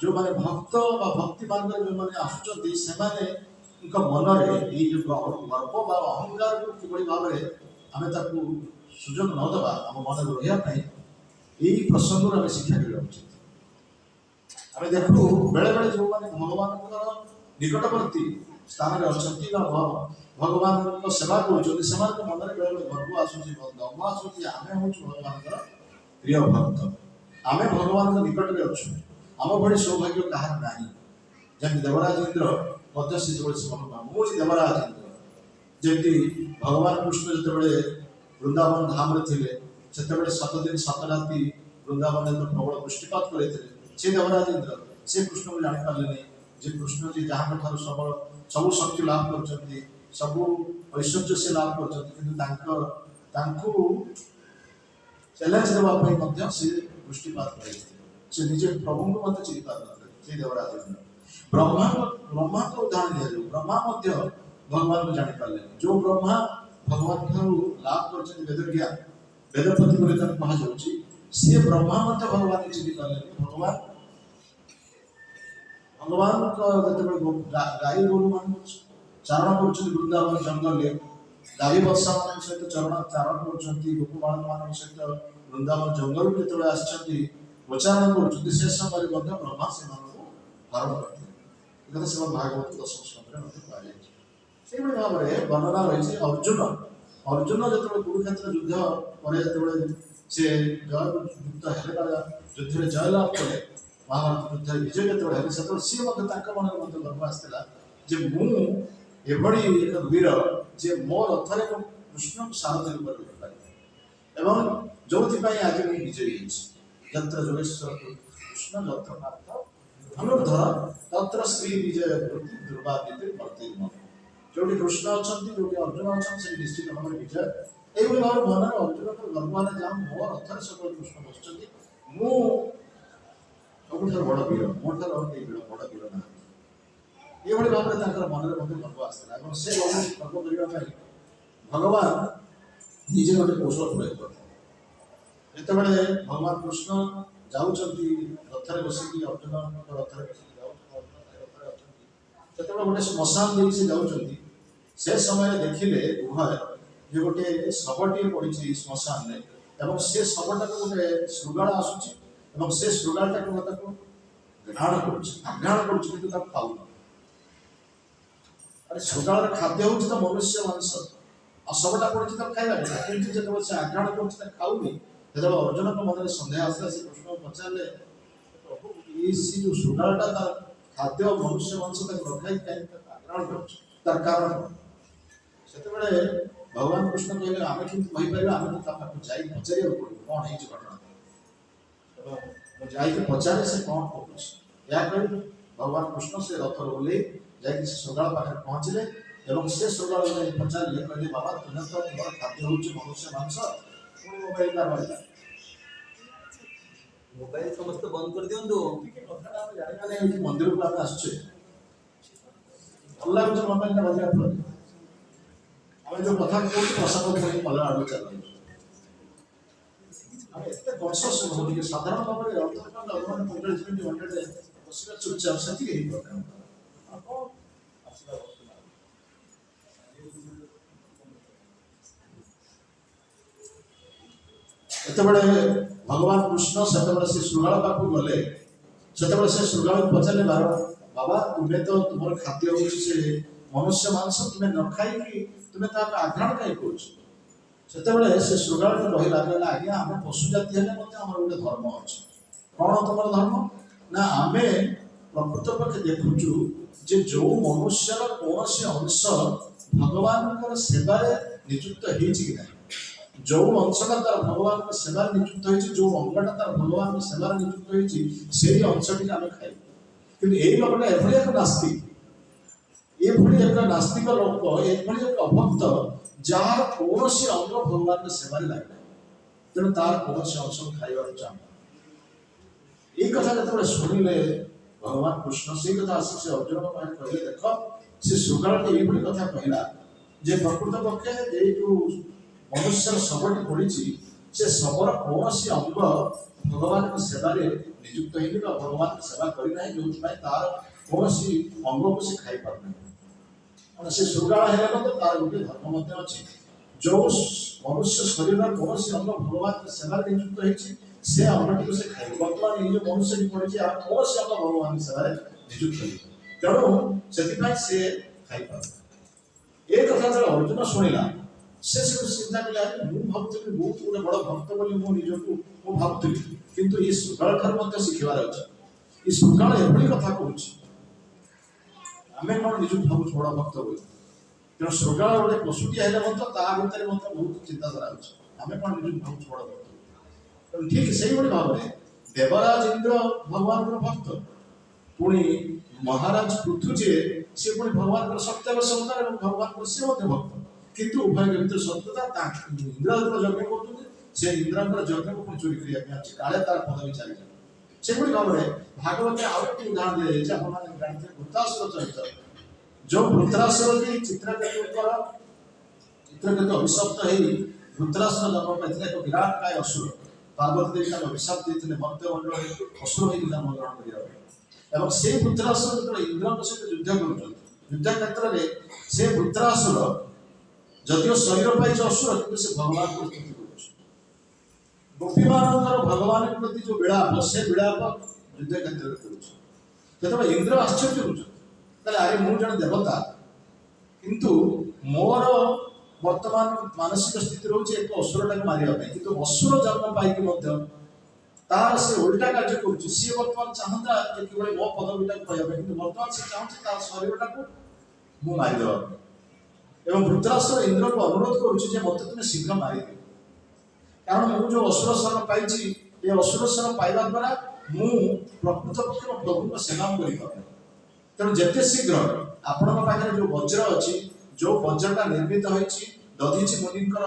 Speaker 1: ଯୋଉମାନେ ଭକ୍ତ ବା ଭକ୍ତି ମାର୍ଗରେ ଯୋଉମାନେ ଆସୁଛନ୍ତି ସେମାନଙ୍କ ମନରେ ଏଇ ଯୋଉ ଗର୍ବ ବା ଅହଙ୍କାରକୁ କିଭଳି ଭାବରେ ଆମେ ତାକୁ ସୁଯୋଗ ନ ଦେବା ଆମ ମନରେ ରହିବା ପାଇଁ ଏଇ ପ୍ରସଙ୍ଗରୁ ଆମେ ଶିକ୍ଷା କରିବା ଉଚିତ। ଆମେ ଦେଖୁ ବେଳେବେଳେ ଯୋଉମାନେ ଭଗବାନଙ୍କର ନିକଟବର୍ତ୍ତୀ ସ୍ଥାନରେ ଅଛନ୍ତି ବା ଭଗବାନଙ୍କ ସେବା କରୁଛନ୍ତି ସେମାନଙ୍କ ମନରେ ବେଳେବେଳେ ଗର୍ବ ଆସୁଛି, ଦମ୍ଭ ଆସୁଛି। ଆମେ ହଉଛୁ ଭଗବାନଙ୍କର ପ୍ରିୟ ଭକ୍ତ, ଆମେ ଭଗବାନଙ୍କ ନିକଟରେ ଅଛୁ, ଆମ ଭଳି ସୌଭାଗ୍ୟ କାହାର ନାହିଁ। ଯେମିତି ଦେବରାଜ ଇନ୍ଦ୍ର ମଧ୍ୟ ସେଭଳି ମନୋଭାବ, ମୁଁ ହେଉଛି ଦେବରାଜ ଇନ୍ଦ୍ର। ଯେମିତି ଭଗବାନ କୃଷ୍ଣ ଯେତେବେଳେ ବୃନ୍ଦାବନ ଧାମରେ ଥିଲେ ସେତେବେଳେ 7 ଦିନ 7 ରାତି ବୃନ୍ଦାବନରେ ପ୍ରବଳ ବୃଷ୍ଟିପାତ କରିଥିଲେ। ସେ ଦେବରାଜ ଇନ୍ଦ୍ର ସେ କୃଷ୍ଣକୁ ଜାଣିପାରିଲେନି ଯେ କୃଷ୍ଣ ଯେ ଯାହାଙ୍କ ଠାରୁ ସବୁ ଶକ୍ତି ଲାଭ କରିଛନ୍ତି, ସବୁ ଐଶ୍ୱର୍ଯ୍ୟ ସେ ଲାଭ କରିଛନ୍ତି, କିନ୍ତୁ ତାଙ୍କୁ ଚ୍ୟାଲେଞ୍ଜ ଦେବା ପାଇଁ ମଧ୍ୟ ସେ ବୃଷ୍ଟିପାତ କରିଥିଲେ। ସେ ନିଜେ ପ୍ରଭୁଙ୍କୁ ମଧ୍ୟ ଚିହ୍ନି ପାରିନଥିଲେ ସେ ଦେବରାଜ ଇନ୍ଦ୍ର। ବ୍ରହ୍ମାଙ୍କ ଉଦାହରଣ ଦିଆଯାଉ, ବ୍ରହ୍ମା ମଧ୍ୟ ଭଗବାନଙ୍କୁ ଜାଣିପାରିଲେନି। ଯୋଉ ବ୍ରହ୍ମା ଭଗବାନ ଠାରୁ ଲାଭ କରିଛନ୍ତି ବେଦ ଜ୍ଞାନ, ବେଦପତି ବୋଲି ତାକୁ କୁହାଯାଉଛି, ସିଏ ବ୍ରହ୍ମା ମଧ୍ୟ ଭଗବାନଙ୍କୁ ଚିହ୍ନି ପାରିଲେନି। ଭଗବାନଙ୍କ ଯେତେବେଳେ ଗାଈ ଗୋରୁ ମାନଙ୍କୁ ଚାରଣ କରୁଛନ୍ତି ବୃନ୍ଦାବନ ଜଙ୍ଗଲରେ, ଗାଈ ବର୍ଷା ମାନଙ୍କ ସହିତ ଚାରଣ କରୁଛନ୍ତି, ଗୋପବାଳ ମାନଙ୍କ ସହିତ ବୃନ୍ଦାବନ ଜଙ୍ଗଲକୁ ଯେତେବେଳେ ଆସିଛନ୍ତି ଉଚ୍ଚାରଣ କରୁଛନ୍ତି, ସେ ସମୟରେ ମଧ୍ୟ ବ୍ରହ୍ମା ସେମାନଙ୍କୁ ହରଣ କରିଥିଲେ। ଏକଥା ସେ ଭାଗବତ 10ମ ସ୍କନ୍ଧରେ ମଧ୍ୟ କୁହାଯାଇଛି। ସେଇଭଳି ଭାବରେ ବର୍ଣ୍ଣନା ରହିଛି ଅର୍ଜୁନ ଯେତେବେଳେ କୁରୁକ୍ଷେତ୍ର ଯୁଦ୍ଧ ପରେ ଯେତେବେଳେ ସେ ଜୟଯୁକ୍ତ ହେଲେ ବା ଯୁଦ୍ଧରେ ଜୟଲାଭ କଲେ, ମହାଭାରତ ଯୁଦ୍ଧରେ ବିଜୟ ଯେତେବେଳେ ହେଲେ ସେତେବେଳେ ସିଏ ମଧ୍ୟ ତାଙ୍କ ମନରେ ମଧ୍ୟ ଗର୍ବ ଆସିଥିଲା ଯେ ମୁଁ ଏଭଳି ଏକ ବୀର ଯେ ମୋ ରଥରେ ମୁଁ କୃଷ୍ଣଙ୍କୁ ସାରଥୀ ରୂପରେ ରଖିପାରିବି ଏବଂ ଯୋଉଥିପାଇଁ ଆଜି ମୁଁ ବିଜୟୀ ହେଇଛି। ଯତ୍ର ଯୋଗେଶ୍ୱର କୃଷ୍ଣ ଯତ୍ର ପାର୍ଥ ଧନୁର୍ଧର ତତ୍ର ଶ୍ରୀ ବିଜୟ ବୃତ୍ତି ଦୁର୍ବାଦିତେ ବର୍ତ୍ତିର୍ମ। ଯୋଉଠି କୃଷ୍ଣ ଅଛନ୍ତି, ଯୋଉଠି ଅର୍ଜୁନ ଅଛନ୍ତି, ସେଠି ନିଶ୍ଚିତ ଭାବରେ ବିଜୟ। এইভাবে ভাবে মনের অর্জুনকে গর্ব হলে যা ମୋ ରଥରେ সকଳ କୃଷ୍ଣ ବସିଛନ୍ତି, ମୁଁ ସବୁଠାରୁ ବଡ଼ ବୀର, ମୋ ଠାରୁ ଆଉ କେହି ବଡ଼ ବୀର ନାହାନ୍ତି। ଏଇଭଳି ଭାବରେ ତାଙ୍କର ମନରେ ମଧ୍ୟ ଗର୍ବ ଆସିଥିଲା ଏବଂ ସେ ଗର୍ବ କରିବା ପାଇଁ ଭଗବାନ ନିଜେ ଗୋଟେ କୌଶଳ ପ୍ରୟୋଗ କରିଥିଲେ। ଯେତେବେଳେ ଭଗବାନ କୃଷ୍ଣ ଯାଉଛନ୍ତି ରଥରେ ବସିକି, ଅର୍ଜୁନଙ୍କ ରଥରେ ବସିକି ଯାଉଛନ୍ତି, ସେତେବେଳେ ଗୋଟେ ଶ୍ମଶାନ ଦେଇକି ସେ ଯାଉଛନ୍ତି। ସେ ସମୟରେ ଦେଖିଲେ ଉଭୟ ଯେ ଗୋଟେ ଶବଟିଏ ପଡ଼ିଛି ଶ୍ମଶାନରେ ଏବଂ ସେ ଶବଟାକୁ ଗୋଟେ ଶୃଗାଳ ଆସୁଛି ଏବଂ ସେ ଶୃଗାଳଟାକୁ ତାକୁ ଘ୍ରାଣ କରୁଛି, ଆଘ୍ରାଣ କରୁଛି, କିନ୍ତୁ ତାକୁ ଖାଉନି। ଆରେ ଶୃଗାଳର ଖାଦ୍ୟ ହେଉଛି ତ ମନୁଷ୍ୟ ମାଂସ, ଆଉ ଶବଟା ପଡ଼ିଛି ତାକୁ ଖାଇବା କଥା, କିନ୍ତୁ ଯେତେବେଳେ ସେ ଆଘ୍ରାଣ କରୁଛି ତାକୁ ଖାଉନି, ଯେତେବେଳେ ଅର୍ଜୁନଙ୍କ ମନରେ ସନ୍ଦେହ ଆସିଲା, ସେ କୃଷ୍ଣଙ୍କୁ ପଚାରିଲେ ପ୍ରଭୁ ଏଇ ସେ ଯୋଉ ଶୃଗାଳଟା ତାର ଖାଦ୍ୟ ମନୁଷ୍ୟ ମାଂସ ତାକୁ ନ ଖାଇ କାହିଁକି ତାକୁ ଆଘ୍ରାଣ କରୁଛି, ତାର କାରଣ କ'ଣ? ସେତେବେଳେ ଭଗବାନ କୃଷ୍ଣ କହିଲେ ଆମେ କିନ୍ତୁ କହିପାରିବା, ଆମେ ତ ତା ପାଖକୁ ଯାଇ ପଚାରିବାକୁ ପଡ଼ିବ କ'ଣ ହେଇଛି ଘଟଣା, ଏବଂ ମୁଁ ଯାଇକି ପଚାରେ ସେ କ'ଣ କହୁଛି। ଏହା କହି ଭଗବାନ କୃଷ୍ଣ ସେ ରଥରୁ ଓହ୍ଲେଇ ଯାଇକି ସେ ଶୃଗାଳ ପାଖରେ ପହଞ୍ଚିଲେ ଏବଂ ସେ ଶୃଗାଳ ଯାଇ ପଚାରିଲେ, କହିଲେ ବାବା ତୁମେ ତ ତୁମର ଖାଦ୍ୟ ହେଉଛି ମନୁଷ୍ୟ ମାଂସ, ପୁଣି ମୋବାଇଲଟା ରହିଲା।
Speaker 2: ମୋବାଇଲ ସମସ୍ତେ ବନ୍ଦ କରିଦିଅନ୍ତୁ।
Speaker 1: କଥାଟା ଆମେ ଜାଣିବାନି, ଏଇଠି ମନ୍ଦିରକୁ ଆମେ ଆସୁଛେ, ଭଲ ଲାଗୁଛି ମୋବାଇଲଟା ବାଜିବା ଫଳରେ ଆମେ ଯୋଉ କଥା କହୁଛୁ ପ୍ରସାଦ ଧରି ଭଲ ଆଡ଼କୁ ଚାଲୁଛୁ। ଆମେ ଏତେ କନସିୟସ୍ ରହୁଛୁ ଯେ ସାଧାରଣ ଭାବରେ ଅଧଘଣ୍ଟା 45 ମିନିଟ୍ ଘଣ୍ଟାରେ ବସିବା ଚୁପଚାପ ସେତିକି ହେଇପାରେ। ଯେତେବେଳେ ଭଗବାନ କୃଷ୍ଣ ସେତେବେଳେ ସେ ଶୃଗାଳ ପାଖକୁ ଗଲେ, ସେତେବେଳେ ସେ ଶୃଗାଳକୁ ପଚାରିଲେ ବାବା ତୁମେ ତ ତୁମର ଖାଦ୍ୟ ହେଉଛି ସେ ମନୁଷ୍ୟ ମାଂସ, ତୁମେ ନ ଖାଇକି ତୁମେ ତାକୁ ଆଘ୍ରାଣ କାହିଁ କରୁଛ? ସେତେବେଳେ ସେ ଶୃଗାଳକୁ କହିଲା ଆଜ୍ଞା ଆମେ ପଶୁ ଜାତି ହେଲେ ମଧ୍ୟ ଆମର ଗୋଟେ ଧର୍ମ ଅଛି। କ'ଣ ତମର ଧର୍ମ? ନା ଆମେ ପ୍ରକୃତ ପକ୍ଷେ ଦେଖୁଛୁ ଯେ ଯୋଉ ମନୁଷ୍ୟର କୌଣସି ଅଂଶ ଭଗବାନଙ୍କର ସେବାରେ ନିଯୁକ୍ତ ହେଇଛି କି ନାହିଁ, ଯୋଉ ଅଂଶଟା ତାର ଭଗବାନଙ୍କ ସେବାରେ ନିଯୁକ୍ତ ହେଇଛି, ଯୋଉ ଅଙ୍ଗଟା ତାର ଭଗବାନଙ୍କ ସେବାରେ ନିଯୁକ୍ତ ହେଇଛି, ସେଇ ଅଂଶଟିକୁ ଆମେ ଖାଇବୁ। କିନ୍ତୁ ଏଇ ଲୋକଟା ଏଭଳି ଏକ ନାସ୍ତିକ, ଏଭଳି ଏକ ନାସ୍ତିକ ଲୋକ, ଏଭଳି ଏକ ଅଭକ୍ତ ଯାହାର କୌଣସି ଅଙ୍ଗ ଭଗବାନଙ୍କ ସେବାରେ ଲାଗିଲା। ତେଣୁ ତାର କୌଣସି ଅଂଶ ଖାଇବାକୁ ଚାହୁଁ। ଏଇ କଥା ଯେତେବେଳେ ଶୁଣିଲେ ଭଗବାନ କୃଷ୍ଣ ସେଇ କଥା ଆସି ସେ ଅର୍ଜୁନଙ୍କ ପାଖରେ କହିଲେ, ଦେଖ ସେ ଶୃଗାଳଟି ଏଇଭଳି କଥା କହିଲା ଯେ ପ୍ରକୃତ ପକ୍ଷେ ଏଇ ଯୋଉ ମନୁଷ୍ୟର ଶବଟି ପଡ଼ିଛି ସେ ଶବର କୌଣସି ଅଙ୍ଗ ଭଗବାନଙ୍କ ସେବାରେ ନିଯୁକ୍ତ ହେଇନି ବା ଭଗବାନଙ୍କ ସେବା କରିନାହିଁ, ଯୋଉଥିପାଇଁ ତାର କୌଣସି ଅଙ୍ଗକୁ ସେ ଖାଇପାରୁନାହିଁ। ସେ ଶୃଗାଳ ହେଲେ ମଧ୍ୟ ତାର ଗୋଟିଏ ଧର୍ମ ମଧ୍ୟ ଅଛି। ଯୋଉ ମନୁଷ୍ୟ ଶରୀରର କୌଣସି ଅଙ୍ଗ ଭଗବାନଙ୍କ ସେବାରେ ନିଯୁକ୍ତ ହେଇଛି ସେ ଅଙ୍ଗଟିକୁ ସେ ଖାଇବ। ବର୍ତ୍ତମାନ ଏଇ ଯୋଉ ମନୁଷ୍ୟଟି ପଡ଼ିଛି ଆଉ କୌଣସି ଅଙ୍ଗ ଭଗବାନଙ୍କ ସେବାରେ ନିଯୁକ୍ତ ହେଇଛି, ତେଣୁ ସେଥିପାଇଁ ସେ ଖାଇପାରେ। ଏ କଥା ଯେତେବେଳେ ଅର୍ଜୁନ ଶୁଣିଲା ସେ ଚିନ୍ତା କଲେ, ମୁଁ ଭାବୁଥିଲି ବହୁତ ଗୋଟେ ବଡ଼ ଭକ୍ତ ବୋଲି ମୁଁ ନିଜକୁ ମୁଁ ଭାବୁଥିଲି, କିନ୍ତୁ ଏ ଶୃଗାଳ ଠାରୁ ମଧ୍ୟ ଶିଖିବାର ଅଛି। ଏ ଶୃଗାଳ ଏଭଳି କଥା କହୁଛି, ଆମେ କଣ ନିଜକୁ ଭାବୁଛୁ ବଡ଼ ଭକ୍ତ ବୋଲି? ତେଣୁ ଶୃଗାଳ ଗୋଟେ ପଶୁଟିଏ ହେଲେ ମଧ୍ୟ ତା ଭିତରେ ମଧ୍ୟ ବହୁତ ଚିନ୍ତାଧାରା ଅଛି। ଆମେ କଣ ନିଜକୁ ଭାବୁଛୁ ବଡ଼ ଭକ୍ତ? ତେଣୁ ଠିକ ସେଇଭଳି ଭାବରେ ଦେବରାଜ ଇନ୍ଦ୍ର ଭଗବାନଙ୍କର ଭକ୍ତ, ପୁଣି ମହାରାଜ ପୃଥୁ ଯିଏ ସେ ପୁଣି ଭଗବାନଙ୍କର ସତ୍ୟାବଶ ଅବତାର ଏବଂ ଭଗବାନଙ୍କର ସେ ମଧ୍ୟ ଭକ୍ତ। କିନ୍ତୁ ଉଭୟଙ୍କ ଭିତରେ ସତ୍ୟତା ଇନ୍ଦ୍ର ଯେତେବେଳେ ଯଜ୍ଞ କରୁଛନ୍ତି ସେ ଇନ୍ଦ୍ରଙ୍କର ଯଜ୍ଞକୁ ପୁଣି ଚୋରି କରିବା ପାଇଁ ଅଛି, କାଳେ ତାର ପଦବୀ ଚାଲିଯାଏ। ସେଭଳି ଭାବରେ ଭାଗବତରେ ଆଉ ଗୋଟେ ଉଦାହରଣ ଦିଆଯାଇଛି। ଆପଣମାନେ ଜାଣିଥିବେ ବୃତ୍ରାସୁର ଚରିତ୍ର। ଯୋଉ ବୃତ୍ରାସୁରଟି ଚିତ୍ରକେତୁ ଅଭିଶପ୍ତ ହେଇ ବୃତ୍ରାସୁର ଜନ୍ମ ପାଇଥିଲେ, ଏକ ବିରାଟ କାୟ ଅସୁର। ପାର୍ବତୀ ଦେବୀ ତାଙ୍କୁ ଅଭିଶାପ ଦେଇଥିଲେ ମର୍ତ୍ତ୍ୟମଣ୍ଡଳରେ ଅସୁର ହେଇକି ଜନ୍ମ ଗ୍ରହଣ କରିବା ପାଇଁ। ଏବଂ ସେଇ ବୃତ୍ରାସୁର ଯେତେବେଳେ ଇନ୍ଦ୍ରଙ୍କ ସହିତ ଯୁଦ୍ଧ କରୁଛନ୍ତି, ଯୁଦ୍ଧ କ୍ଷେତ୍ରରେ ସେ ବୃତ୍ରାସୁର ଯଦିଓ ଶରୀର ପାଇଛି ଅସୁର, କିନ୍ତୁ ସେ ଭଗବାନଙ୍କୁ ସ୍ତୁତି କରୁଛି। ଗୋପୀମାନଙ୍କର ଭଗବାନଙ୍କ ପ୍ରତି ଯୋଉ ବିଳାପ, ସେ ବିଳାପ ଯୁଦ୍ଧ କ୍ଷେତ୍ରରେ କରୁଛି। ଯେତେବେଳେ ଇନ୍ଦ୍ର ଆଶ୍ଚର୍ଯ୍ୟ ହଉଛନ୍ତି, ତାହେଲେ ଆରେ ମୁଁ ଜଣେ ଦେବତା, କିନ୍ତୁ ମୋର ବର୍ତ୍ତମାନ ମାନସିକ ସ୍ଥିତି ରହୁଛି ଏକ ଅସୁରଟାକୁ ମାରିବା ପାଇଁ, କିନ୍ତୁ ଅସୁର ଜନ୍ମ ପାଇକି ମଧ୍ୟ ତାର ସେ ଓଲଟା କାର୍ଯ୍ୟ କରୁଛି। ସିଏ ବର୍ତ୍ତମାନ ଚାହୁଁଥିଲା ଯେ କିଭଳି ମୋ ପଦବୀଟାକୁ ପାଇବା ପାଇଁ, କିନ୍ତୁ ବର୍ତ୍ତମାନ ସେ ଚାହୁଁଛି ତା ଶରୀରଟାକୁ ମୁଁ ମାରିଦେବା ପାଇଁ। ଏବଂ ବୃତ୍ରାସୁର ଇନ୍ଦ୍ରକୁ ଅନୁରୋଧ କରୁଛି ଯେ ମୋତେ ତୁମେ ଶୀଘ୍ର ମାରିଦିଅ, କାରଣ ମୁଁ ଯୋଉ ଅସୁର ଶରଣ ପାଇଛି, ଏ ଅସୁର ଶରଣ ପାଇବା ଦ୍ୱାରା ମୁଁ ପ୍ରକୃତ ପକ୍ଷେ ମୋ ପ୍ରଭୁଙ୍କ ସେବା କରିପାରୁନି। ତେଣୁ ଯେତେ ଶୀଘ୍ର ଆପଣଙ୍କ ପାଖରେ ଯୋଉ ବଜ୍ର ଅଛି, ଯୋଉ ବଜ୍ରଟା ନିର୍ମିତ ହୋଇଛି ଦଧିଚି ମୁନିଙ୍କର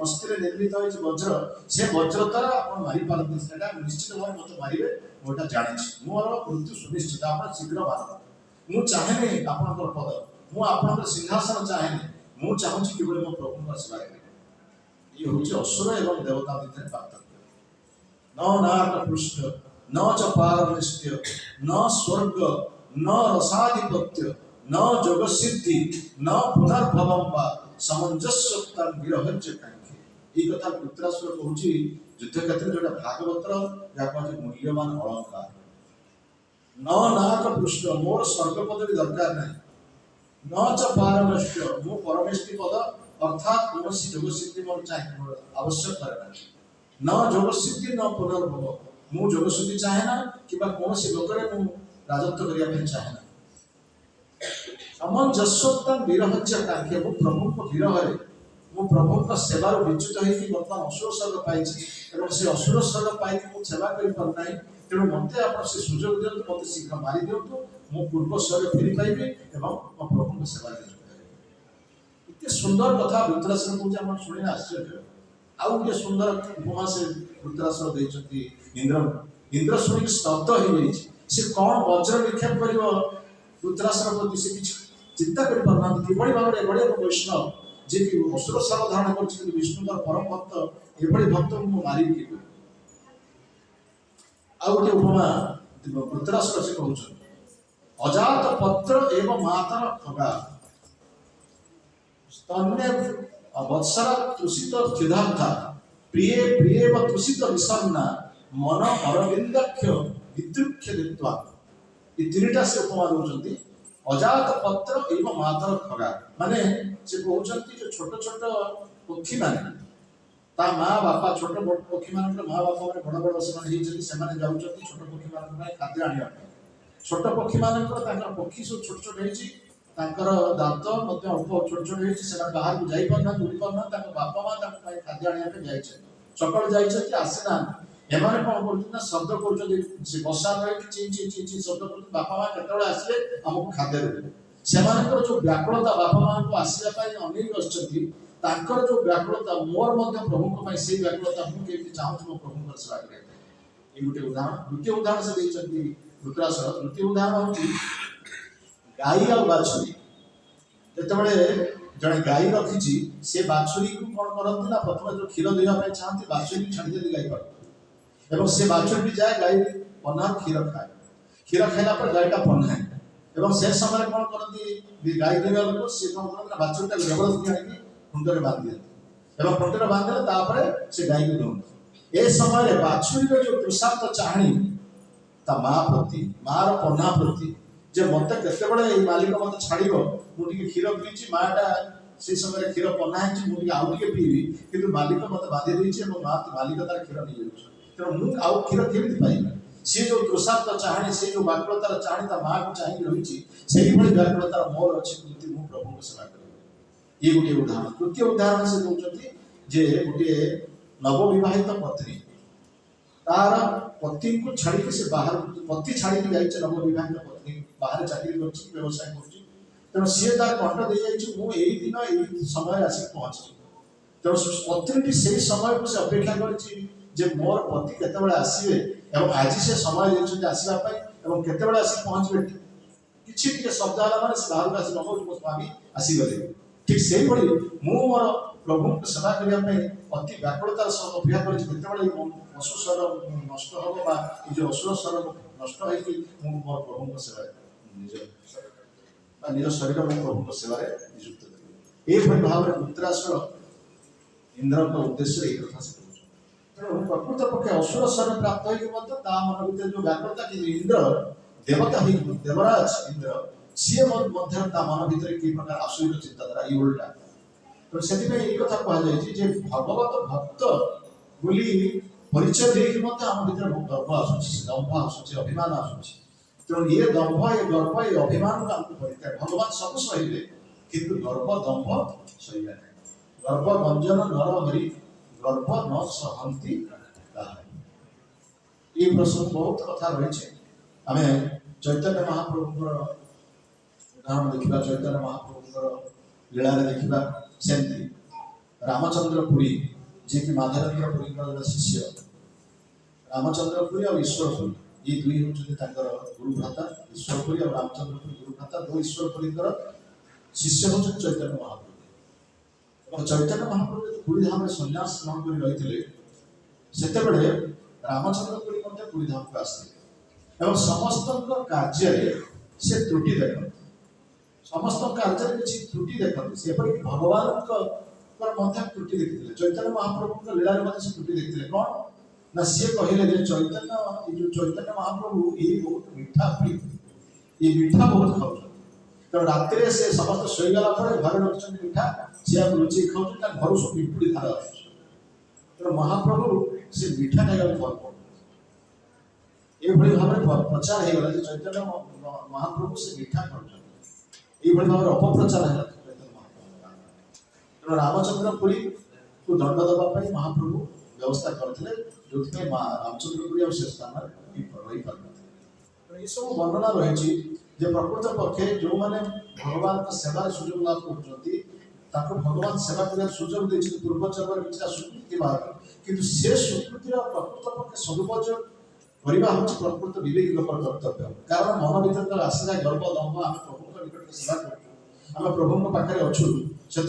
Speaker 1: ଅସ୍ଥିରେ ନିର୍ମିତ ହୋଇଛି ବଜ୍ର, ସେ ବଜ୍ର ଦ୍ୱାରା ଆପଣ ମାରିପାରନ୍ତି। ସେଟା ନିଶ୍ଚିତ ଭାବରେ ମୋତେ ମାରିବେ, ମୁଁ ଏଟା ଜାଣିଛି। ମୋର ମୃତ୍ୟୁ ସୁନିଶ୍ଚିତ, ଆପଣ ଶୀଘ୍ର ମାରନ୍ତି। ମୁଁ ଚାହେଁନି ଆପଣଙ୍କର ପଦ, ମୁଁ ଆପଣଙ୍କର ସିଂହାସନ ଚାହେଁନି, ମୁଁ ଚାହୁଁଛି କିଭଳି ମୋ ପ୍ରଭୁଙ୍କର ସେବା କରିବି। ଇଏ ହେଉଛି ଅସୁର ଏବଂ ଦେବତା ଭିତରେ ପାର୍ଥକ୍ୟ। ନ ନାଟ ପୃଷ୍ଠ न च पारमनिष्ठ्य न स्वर्ग न रसाधिपत्य न जोगसिद्धि न पुनर्भवम वा समंजस्यता विरहज्य कांक्षी। এই কথা বৃত্রাসুর কହୁଛି যুদ্ধ ক্ষেত্রে, যেটা ভাগবতর যাকে আছে মূল্যবান অলঙ্কার। ন নাক পৃষ্ঠ, মোর স্বর্গ পদবী দরকার নাই। ন চ পারমেষ্ঠ্য, ମୁଁ ପରମେଷ୍ଠି ପଦ ଅର୍ଥାତ୍ କୌଣସି ଯୋଗସିଦ୍ଧି ମୋର ଆବଶ୍ୟକ କରେ ନାହିଁ। न ଯୋଗସିଦ୍ଧି न ପୁନର୍ଭବ, ମୁଁ ଯୋଗସିଦ୍ଧି ଚାହେଁ ନା କିମ୍ବା କୌଣସି ଲୋକରେ ମୁଁ ରାଜତ୍ୱ କରିବା ପାଇଁ ଚାହେଁ ନା। ସମଞ୍ଜସ୍ୟତା ବିରହଜ୍ୟ କାଙ୍କ୍ଷେ, ମୁଁ ପ୍ରଭୁଙ୍କ ବିରହରେ, ମୁଁ ପ୍ରଭୁଙ୍କ ସେବାରୁ ବିଚ୍ୟୁତ ହେଇକି ବର୍ତ୍ତମାନ ଅସୁର ସ୍ୱର୍ଗ ପାଇଛି ଏବଂ ସେ ଅସୁର ସ୍ୱର୍ଗ ପାଇକି ମୁଁ ସେବା କରିପାରୁନାହିଁ। ତେଣୁ ମୋତେ ଆପଣ ସେ ସୁଯୋଗ ଦିଅନ୍ତୁ, ମୋତେ ଶୀଘ୍ର ମାରି ଦିଅନ୍ତୁ, ମୁଁ ପୂର୍ବ ସ୍ୱର୍ଗ ଫେରି ପାଇବି ଏବଂ ମୋ ପ୍ରଭୁଙ୍କ ସେବାରେ ନିଯୁକ୍ତ ହେବି। ଏତେ ସୁନ୍ଦର କଥା ବୃତ୍ରାସୁର କହୁଛି, ଆପଣ ଶୁଣିଲେ ଆଶ୍ଚର୍ଯ୍ୟ। ଆଉ ଗୋଟିଏ ସୁନ୍ଦର ଉପମା ସେ ବୃତ୍ରାସୁର ଦେଇଛନ୍ତି ଇନ୍ଦ୍ରଙ୍କୁ। ଇନ୍ଦ୍ର ଶୁଣିକି ସ୍ତବ୍ଧ ହେଇଯାଇଛି। ସେ କଣ ବଜ୍ର ନିକ୍ଷେପ କରିବ ବୃତ୍ରାସୁର ପ୍ରତି, ସେ କିଛି ଚିନ୍ତା କରିପାରୁନାହାନ୍ତି। କିଭଳି ଭାବରେ ଏଭଳି ଏକ ବୈଷ୍ଣବ ଯିଏକି ଅସୁର ସ୍ୱର ଧାରଣ କରୁଛି, କିନ୍ତୁ ବିଷ୍ଣୁଙ୍କର ପରମ ଭକ୍ତ, ଏଭଳି ଭକ୍ତଙ୍କୁ ମୁଁ ମାରିବି କିପରି? ଆଉ ଗୋଟିଏ ଉପମା ବୃତ୍ରାସୁର ସେ କହୁଛନ୍ତି, ଅଜାତ ପତ୍ର ଏବଂ ମାତର ଖଗା स्तन्ये वत्सर तुषित क्षुधार्था प्रिय प्रियव तुषित विषन्ना मन अरविंदक्ष विद्रुक्ष दित्वा। ये तीनटा से उपमा दौरान अजात पत्र एवं मातर खगा, माने से कहते जो छोट छोट पक्षी माने ता माँ बापा, छोट पक्षी मान माँ बापा मैंने बड़ बड़ से जाऊँच छोट पक्षी मान खाद्य आने। छोट पक्षी मान पक्षी सब छोट छोट तांकर दांत मध्य अल्प छोट छोट होइछि, से बाहर को जाई पारना, उड़ी पारना, तांको बापा मां तांको खाद्य आनिया पे जाइछे, सकाळ जाइछे कि आसेना। एमाने कोन करछन ना शब्द करछन, से बसा रही ची ची ची ची शब्द करछन, बापा मां केतळे आसीले हमको खाद्य देबे। सेमानकर जो व्याकुलता बापा मां को आसीला पाई अनेक असछथि, तांकर जो व्याकुलता मोर मध्य प्रभुଙ୍କ ପାଇଁ ସେଇ व्याकुलता ମୁଁ କେମିତି ଚାହୁଁଛି ମୋ ପ୍ରଭୁଙ୍କର ସେବା କରିବା ପାଇଁ। ଏଇ ଗୋଟେ ଉଦାହରଣ। ଦ୍ୱିତୀୟ ଉଦାହରଣ ସେ ଦେଇଛନ୍ତି ଧୃତରାଷ୍ଟ୍ର। ତୃତୀୟ ଉଦାହରଣ ହେଉଛି ଗାଈ ଆଉ ବାଛୁରୀ। ଯେତେବେଳେ ଜଣେ ଗାଈ ରଖିଛି ସେ ବାଛୁରୀକୁ କ'ଣ କରନ୍ତି ନା ପ୍ରଥମେ ଯୋଉ କ୍ଷୀର ଦେବା ପାଇଁ ଚାହାନ୍ତି ବାଛୁରୀକୁ ଛାଡ଼ି ଦିଅନ୍ତି ଗାଈ ପାଖକୁ ଏବଂ ସେ ବାଛୁରୀଟି ଯାଏ ଗାଈ ପହ୍ନାରୁ କ୍ଷୀର ଖାଏ। କ୍ଷୀର ଖାଇଲା ପରେ ଗାଈଟା ପହ୍ନାଏ ଏବଂ ସେ ସମୟରେ କ'ଣ କରନ୍ତି ଗାଈ ଦେବା ଲୋକ ସେ କ'ଣ କରନ୍ତି ନା ବାଛୁରୀଟାକୁ ଜବରଦସ୍ତି ଆଣିକି ଖୁଣ୍ଟରେ ବାନ୍ଧି ଦିଅନ୍ତି ଏବଂ ଖୁଣ୍ଟରେ ବାନ୍ଧିଲେ ତାପରେ ସେ ଗାଈକୁ ଦିଅନ୍ତି। ଏ ସମୟରେ ବାଛୁରୀର ଯୋଉ ତୃଷାର୍ତ୍ତ ଚାହାଣୀ ତା ମା ପ୍ରତି ମାର ପହ୍ନା ପ୍ରତି ଯେ ମତେ କେତେବେଳେ ଏଇ ମାଲିକ ମତେ ଛାଡ଼ିବ ମୁଁ ଟିକେ କ୍ଷୀର ପିଇଛି ମାଟା ସେ ସମୟରେ କ୍ଷୀର ପହ୍ନା ହେଇଛି ମୁଁ ଟିକେ ଆଉ ଟିକେ ପିଇବି କିନ୍ତୁ ମାଲିକ ମତେ ବାନ୍ଧି ଦେଇଛି ଏବଂ ମାଲିକ ତାର କ୍ଷୀର ନେଇଯାଉଛି ତେଣୁ ମୁଁ ଆଉ କ୍ଷୀର କେମିତି ପାଇବି। ସିଏ ଯୋଉ ତୃଷାର୍ତ୍ତ ଚାହାଣୀ ସେ ଯୋଉ ବ୍ୟାକୁଳତାର ଚାହାଣୀ ତା ମାକୁ ଚାହିଁକି ରହିଛି ସେଇଭଳି ବ୍ୟାକୁଳତାର ମୋର ଅଛି କେମିତି ମୁଁ ପ୍ରଭୁଙ୍କ ସେବା କରିବି। ଇଏ ଗୋଟିଏ ଉଦାହରଣ। ତୃତୀୟ ଉଦାହରଣ ସେ ଦଉଛନ୍ତି ଯେ ଗୋଟିଏ ନବବିବାହିତ ପତ୍ନୀ ତାର ପତିଙ୍କୁ ଛାଡ଼ିକି ସେ ବାହାରକୁ ପତି ଛାଡ଼ିକି ଯାଇଛି ନବବିବାହିତ ପତ୍ନୀ ବାହାରେ ଚାକିରି କରୁଛି ବ୍ୟବସାୟ କରୁଛି ତେଣୁ ସିଏ ତାର କଣ୍ଠ ଦେଇଯାଇଛି ମୁଁ ଏଇ ଦିନ ଏଇ ସମୟରେ ଆସିକି ପହଞ୍ଚିଛି। ତେଣୁ ପତ୍ନୀଟି ସେଇ ସମୟକୁ ସେ ଅପେକ୍ଷା କରିଛି ଯେ ମୋର ପତି କେତେବେଳେ ଆସିବେ ଏବଂ ଆଜି ସେ ସମୟ ଦେଇଛନ୍ତି ଆସିବା ପାଇଁ ଏବଂ କେତେବେଳେ ଆସିକି ପହଞ୍ଚିବେ କିଛି ଟିକେ ଶବ୍ଦ ହେଲା ମାନେ ସେ ବାହାରକୁ ଆସି ନକହୁଛି ମୋ ସ୍ୱାମୀ ଆସିଗଲେ। ଠିକ୍ ସେଇଭଳି ମୁଁ ମୋର ପ୍ରଭୁଙ୍କୁ ସେବା କରିବା ପାଇଁ ଅତି ବ୍ୟାକୁଳତାର ସହ ଅପେକ୍ଷା କରିଛି କେତେବେଳେ ପଶୁ ସ୍ୱର ନଷ୍ଟ ହେବ ବା ଏ ଯେଉଁ ଅସୁର ସ୍ୱର ନଷ୍ଟ ହେଇକି ମୁଁ ମୋର ପ୍ରଭୁଙ୍କ ସେବାରେ ନିଜ ଶରୀର ମୁଁ ପ୍ରଭୁଙ୍କ ସେବାରେ ନିଯୁକ୍ତ କରିବି। ଏଇଭଳି ଭାବରେ ଧୃତରାଷ୍ଟ୍ର ଇନ୍ଦ୍ରଙ୍କ ଉଦ୍ଦେଶ୍ୟରେ ଏଇ କଥା ସେ କହୁଛନ୍ତି। ତେଣୁ ପ୍ରକୃତ ପକ୍ଷେ ଅସୁର ସ୍ୱର ପ୍ରାପ୍ତ ହେଇକି ମଧ୍ୟ ତା ମନ ଭିତରେ ଯୋଉ ବ୍ୟାକୁଳତା କିନ୍ତୁ ଇନ୍ଦ୍ର ଦେବତା ହେଇକି ଦେବରାଜ ଇନ୍ଦ୍ର ସିଏ ମଧ୍ୟ ତା ମନ ଭିତରେ କି ପ୍ରକାର ଆସୁର ଚିନ୍ତାଧାରା ଏଇ ଓଲଟା। ତେଣୁ ସେଥିପାଇଁ ଏଇ କଥା କୁହାଯାଇଛି ଯେ ଭଗବତ ଭକ୍ତ ବୋଲି ପରିଚୟ ଦେଇକି ମଧ୍ୟ ଆମ ଭିତରେ ଗର୍ବ ଆସୁଛି ଦମ୍ଭ ଆସୁଛି ଅଭିମାନ ଆସୁଛି। ତେଣୁ ଇଏ ଦମ୍ଭ ଏ ଗର୍ବ ଏ ଅଭିମାନକୁ ଆମକୁ ପରିତ୍ୟାଗ ଭଗବାନ ସବୁ ସହିବେ କିନ୍ତୁ ଗର୍ବ ଦମ୍ଭ ସହିବେ ନାହିଁ। ଗର୍ବ ଗଞ୍ଜନ ନର ହରି ଗର୍ବ ନ ସହନ୍ତି ତାହାରି। এই প্রসঙ্গ ବହୁତ କଥା ରହିଛି। ଆମେ ଚୈତନ୍ୟ ମହାପ୍ରଭୁଙ୍କର ଉଦାହରଣ ଦେଖିବା ଚୈତନ୍ୟ ମହାପ୍ରଭୁଙ୍କର ଲୀଳାରେ ଦେଖିବା ସେମିତି ରାମଚନ୍ଦ୍ର ପୁରୀ ଯିଏକି ମାଧବେନ୍ଦ୍ର ପୁରୀଙ୍କର ଜଣେ ଶିଷ୍ୟ ରାମଚନ୍ଦ୍ର ପୁରୀ ଆଉ ଈଶ୍ୱର ପୁରୀ ये दुई होचुंती तांकर गुरु भ्राता ईश्वर पुरी और रामचंद्र पुरी गुरु भ्राता दो ईश्वर पुरीकर शिष्य होचुंती चैतन्य महाप्रभु और चैतन्य महाप्रभु पुरी धाम में सन्यास ग्रहण कर रही सेतेबेले रामचंद्र पुरी मध्य पुरी धाम को आसते एवं समस्त कार्य से त्रुटि देखते समस्त कार्य किसी त्रुटि देखते से भगवान त्रुटि देखते चैतन्य महाप्रभु लीला से त्रुटि देखते कौन ना सी कहले चैतन्य जो चैतन्य महाप्रभु ये बहुत मीठा प्रिय ये मीठा बहुत खाऊ तेणु रात से समस्त शोगला घर रखते मीठा सी लुचि खाऊ घर सब पिंपुड़ी धार तेणु महाप्रभु से मीठा खाया भल पड़े ये भाव में प्रचार होगा चैतन्य महाप्रभु से मीठा कर भाव में अपप्रचार है चैतन्य महाप्रभु तेणु रामचंद्र पुरी को दंड देवाई महाप्रभु व्यवस्था करते जो रामचंद्र पुरी और से स्थान रही पार ये सब वर्णना रही प्रकृत पक्षे जो मैंने भगवान सेवार सुजोग लाभ कर भगवान सेवा कर सुजोग दे पूर्वजन्म किसी स्वीकृति बाहर किंतु से स्वीकृतिर प्रकृत पक्षे सदुपयोग करवा हूँ प्रकृत विवेक लोक कर्तव्य कारण मन भर तो आसी जाए गर्व दम्भ आम प्रभु निकट सेवा कर प्रभु पाखे अच्छु से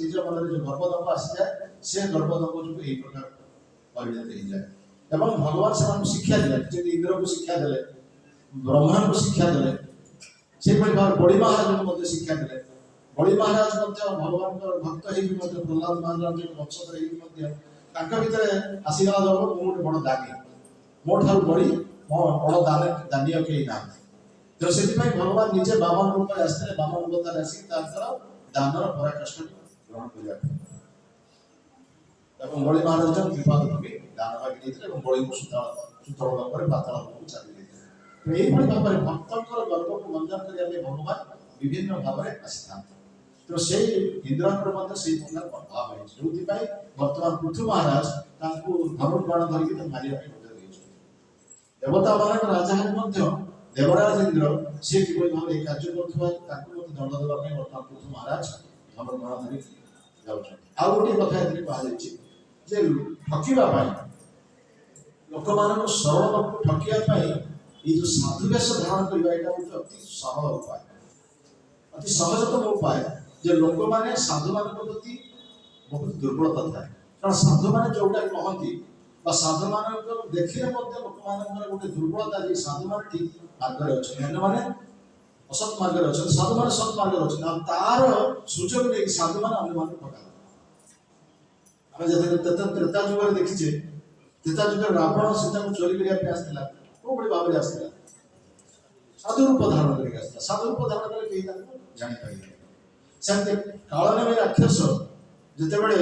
Speaker 1: निज मन में जो गर्व दम्भ आसी जाए से गर्व दम्भ जो यही प्रकार परिणत हो जाए एवं भगवान से शिक्षा देते जब इंद्र को शिक्षा दे ब्रह्मा को शिक्षा दे से भाव बड़ी महाराज को शिक्षा दे बड़ी महाराज भगवान भक्त प्रहलाद महाराज वंशधर भर आसीगला दल मुझे बड़ दानी मो ठार बड़ी मो बड़ दानी कहीं ना तो से भगवान निजे बामन रूप में आसते बामन अवतार आसिक दानर पराकाष्ठ ग्रहण करने बड़ी महाराज विवाद भावी दान मागी बड़ी को सुतल लंबर पाताल को चली यही भाव में भक्तर गर्व को मंजन करने भगवान विभिन्न भाव में आसी था तो से इंद्रकर से प्रकार भाव है जो बर्तमान पृथु महाराज धनुष बाण धरिक मारे देवता मान राजा देवराज इंद्र सी कि भाव में कार्य कर दंड देवाई बर्तमान पृथु महाराज धनुष बाण धरिक ଯାଉଛନ୍ତି। ଆଉ ଗୋଟିଏ କଥା ଏଥିରେ କୁହାଯାଇଛି ଯେ ଠକିବା ପାଇଁ ଲୋକମାନଙ୍କୁ ସରଳ ଲୋକ ଠକିବା ପାଇଁ ଏଇ ଯୋଉ ସାଧୁ ବେଶ ଧାରଣ କରିବା ଏଇଟା ଗୋଟେ ଅତି ସରଳ ଉପାୟ, ଅତି ସହଜତମ ଉପାୟ ଯେ ଲୋକମାନେ ସାଧୁମାନଙ୍କ ପ୍ରତି ବହୁତ ଦୁର୍ବଳତା ଥାଏ। କାରଣ ସାଧୁମାନେ ଯୋଉଟା କହନ୍ତି ବା ସାଧୁମାନଙ୍କ ଦେଖିଲେ ମଧ୍ୟ ଲୋକମାନଙ୍କର ଗୋଟେ ଦୁର୍ବଳତା ଯେ ସାଧୁମାନେ ଠିକ ମାର୍ଗରେ ଅଛନ୍ତି, ଅନ୍ୟମାନେ ଅସତ୍ ମାର୍ଗରେ ଅଛନ୍ତି, ସାଧୁମାନେ ସତ୍ ମାର୍ଗରେ ଅଛନ୍ତି। ଆଉ ତାର ସୁଯୋଗ ନେଇକି ସାଧୁମାନେ ଅନ୍ୟମାନଙ୍କୁ ଠକାନ୍ତି। ଆମେ ଯେତେବେଳେ ତ୍ରେତା ଯୁଗରେ ଦେଖିଛେ, ତ୍ରେତା ଯୁଗରେ ରାବଣ ସୀତାକୁ ଚୋରି କରିବା ପାଇଁ ଆସିଥିଲା, କୋଉଭଳି ଭାବରେ ଆସିଥିଲା? ସାଧୁ ରୂପ ଧାରଣ କରିକି ଆସିଥିଲା। ସାଧୁ ରୂପ ଧାରଣ କଲେ କେହି ତାଙ୍କୁ ଜାଣିପାରିବେ। ସେମିତି କାଳନେମୀ ରାକ୍ଷସ ଯେତେବେଳେ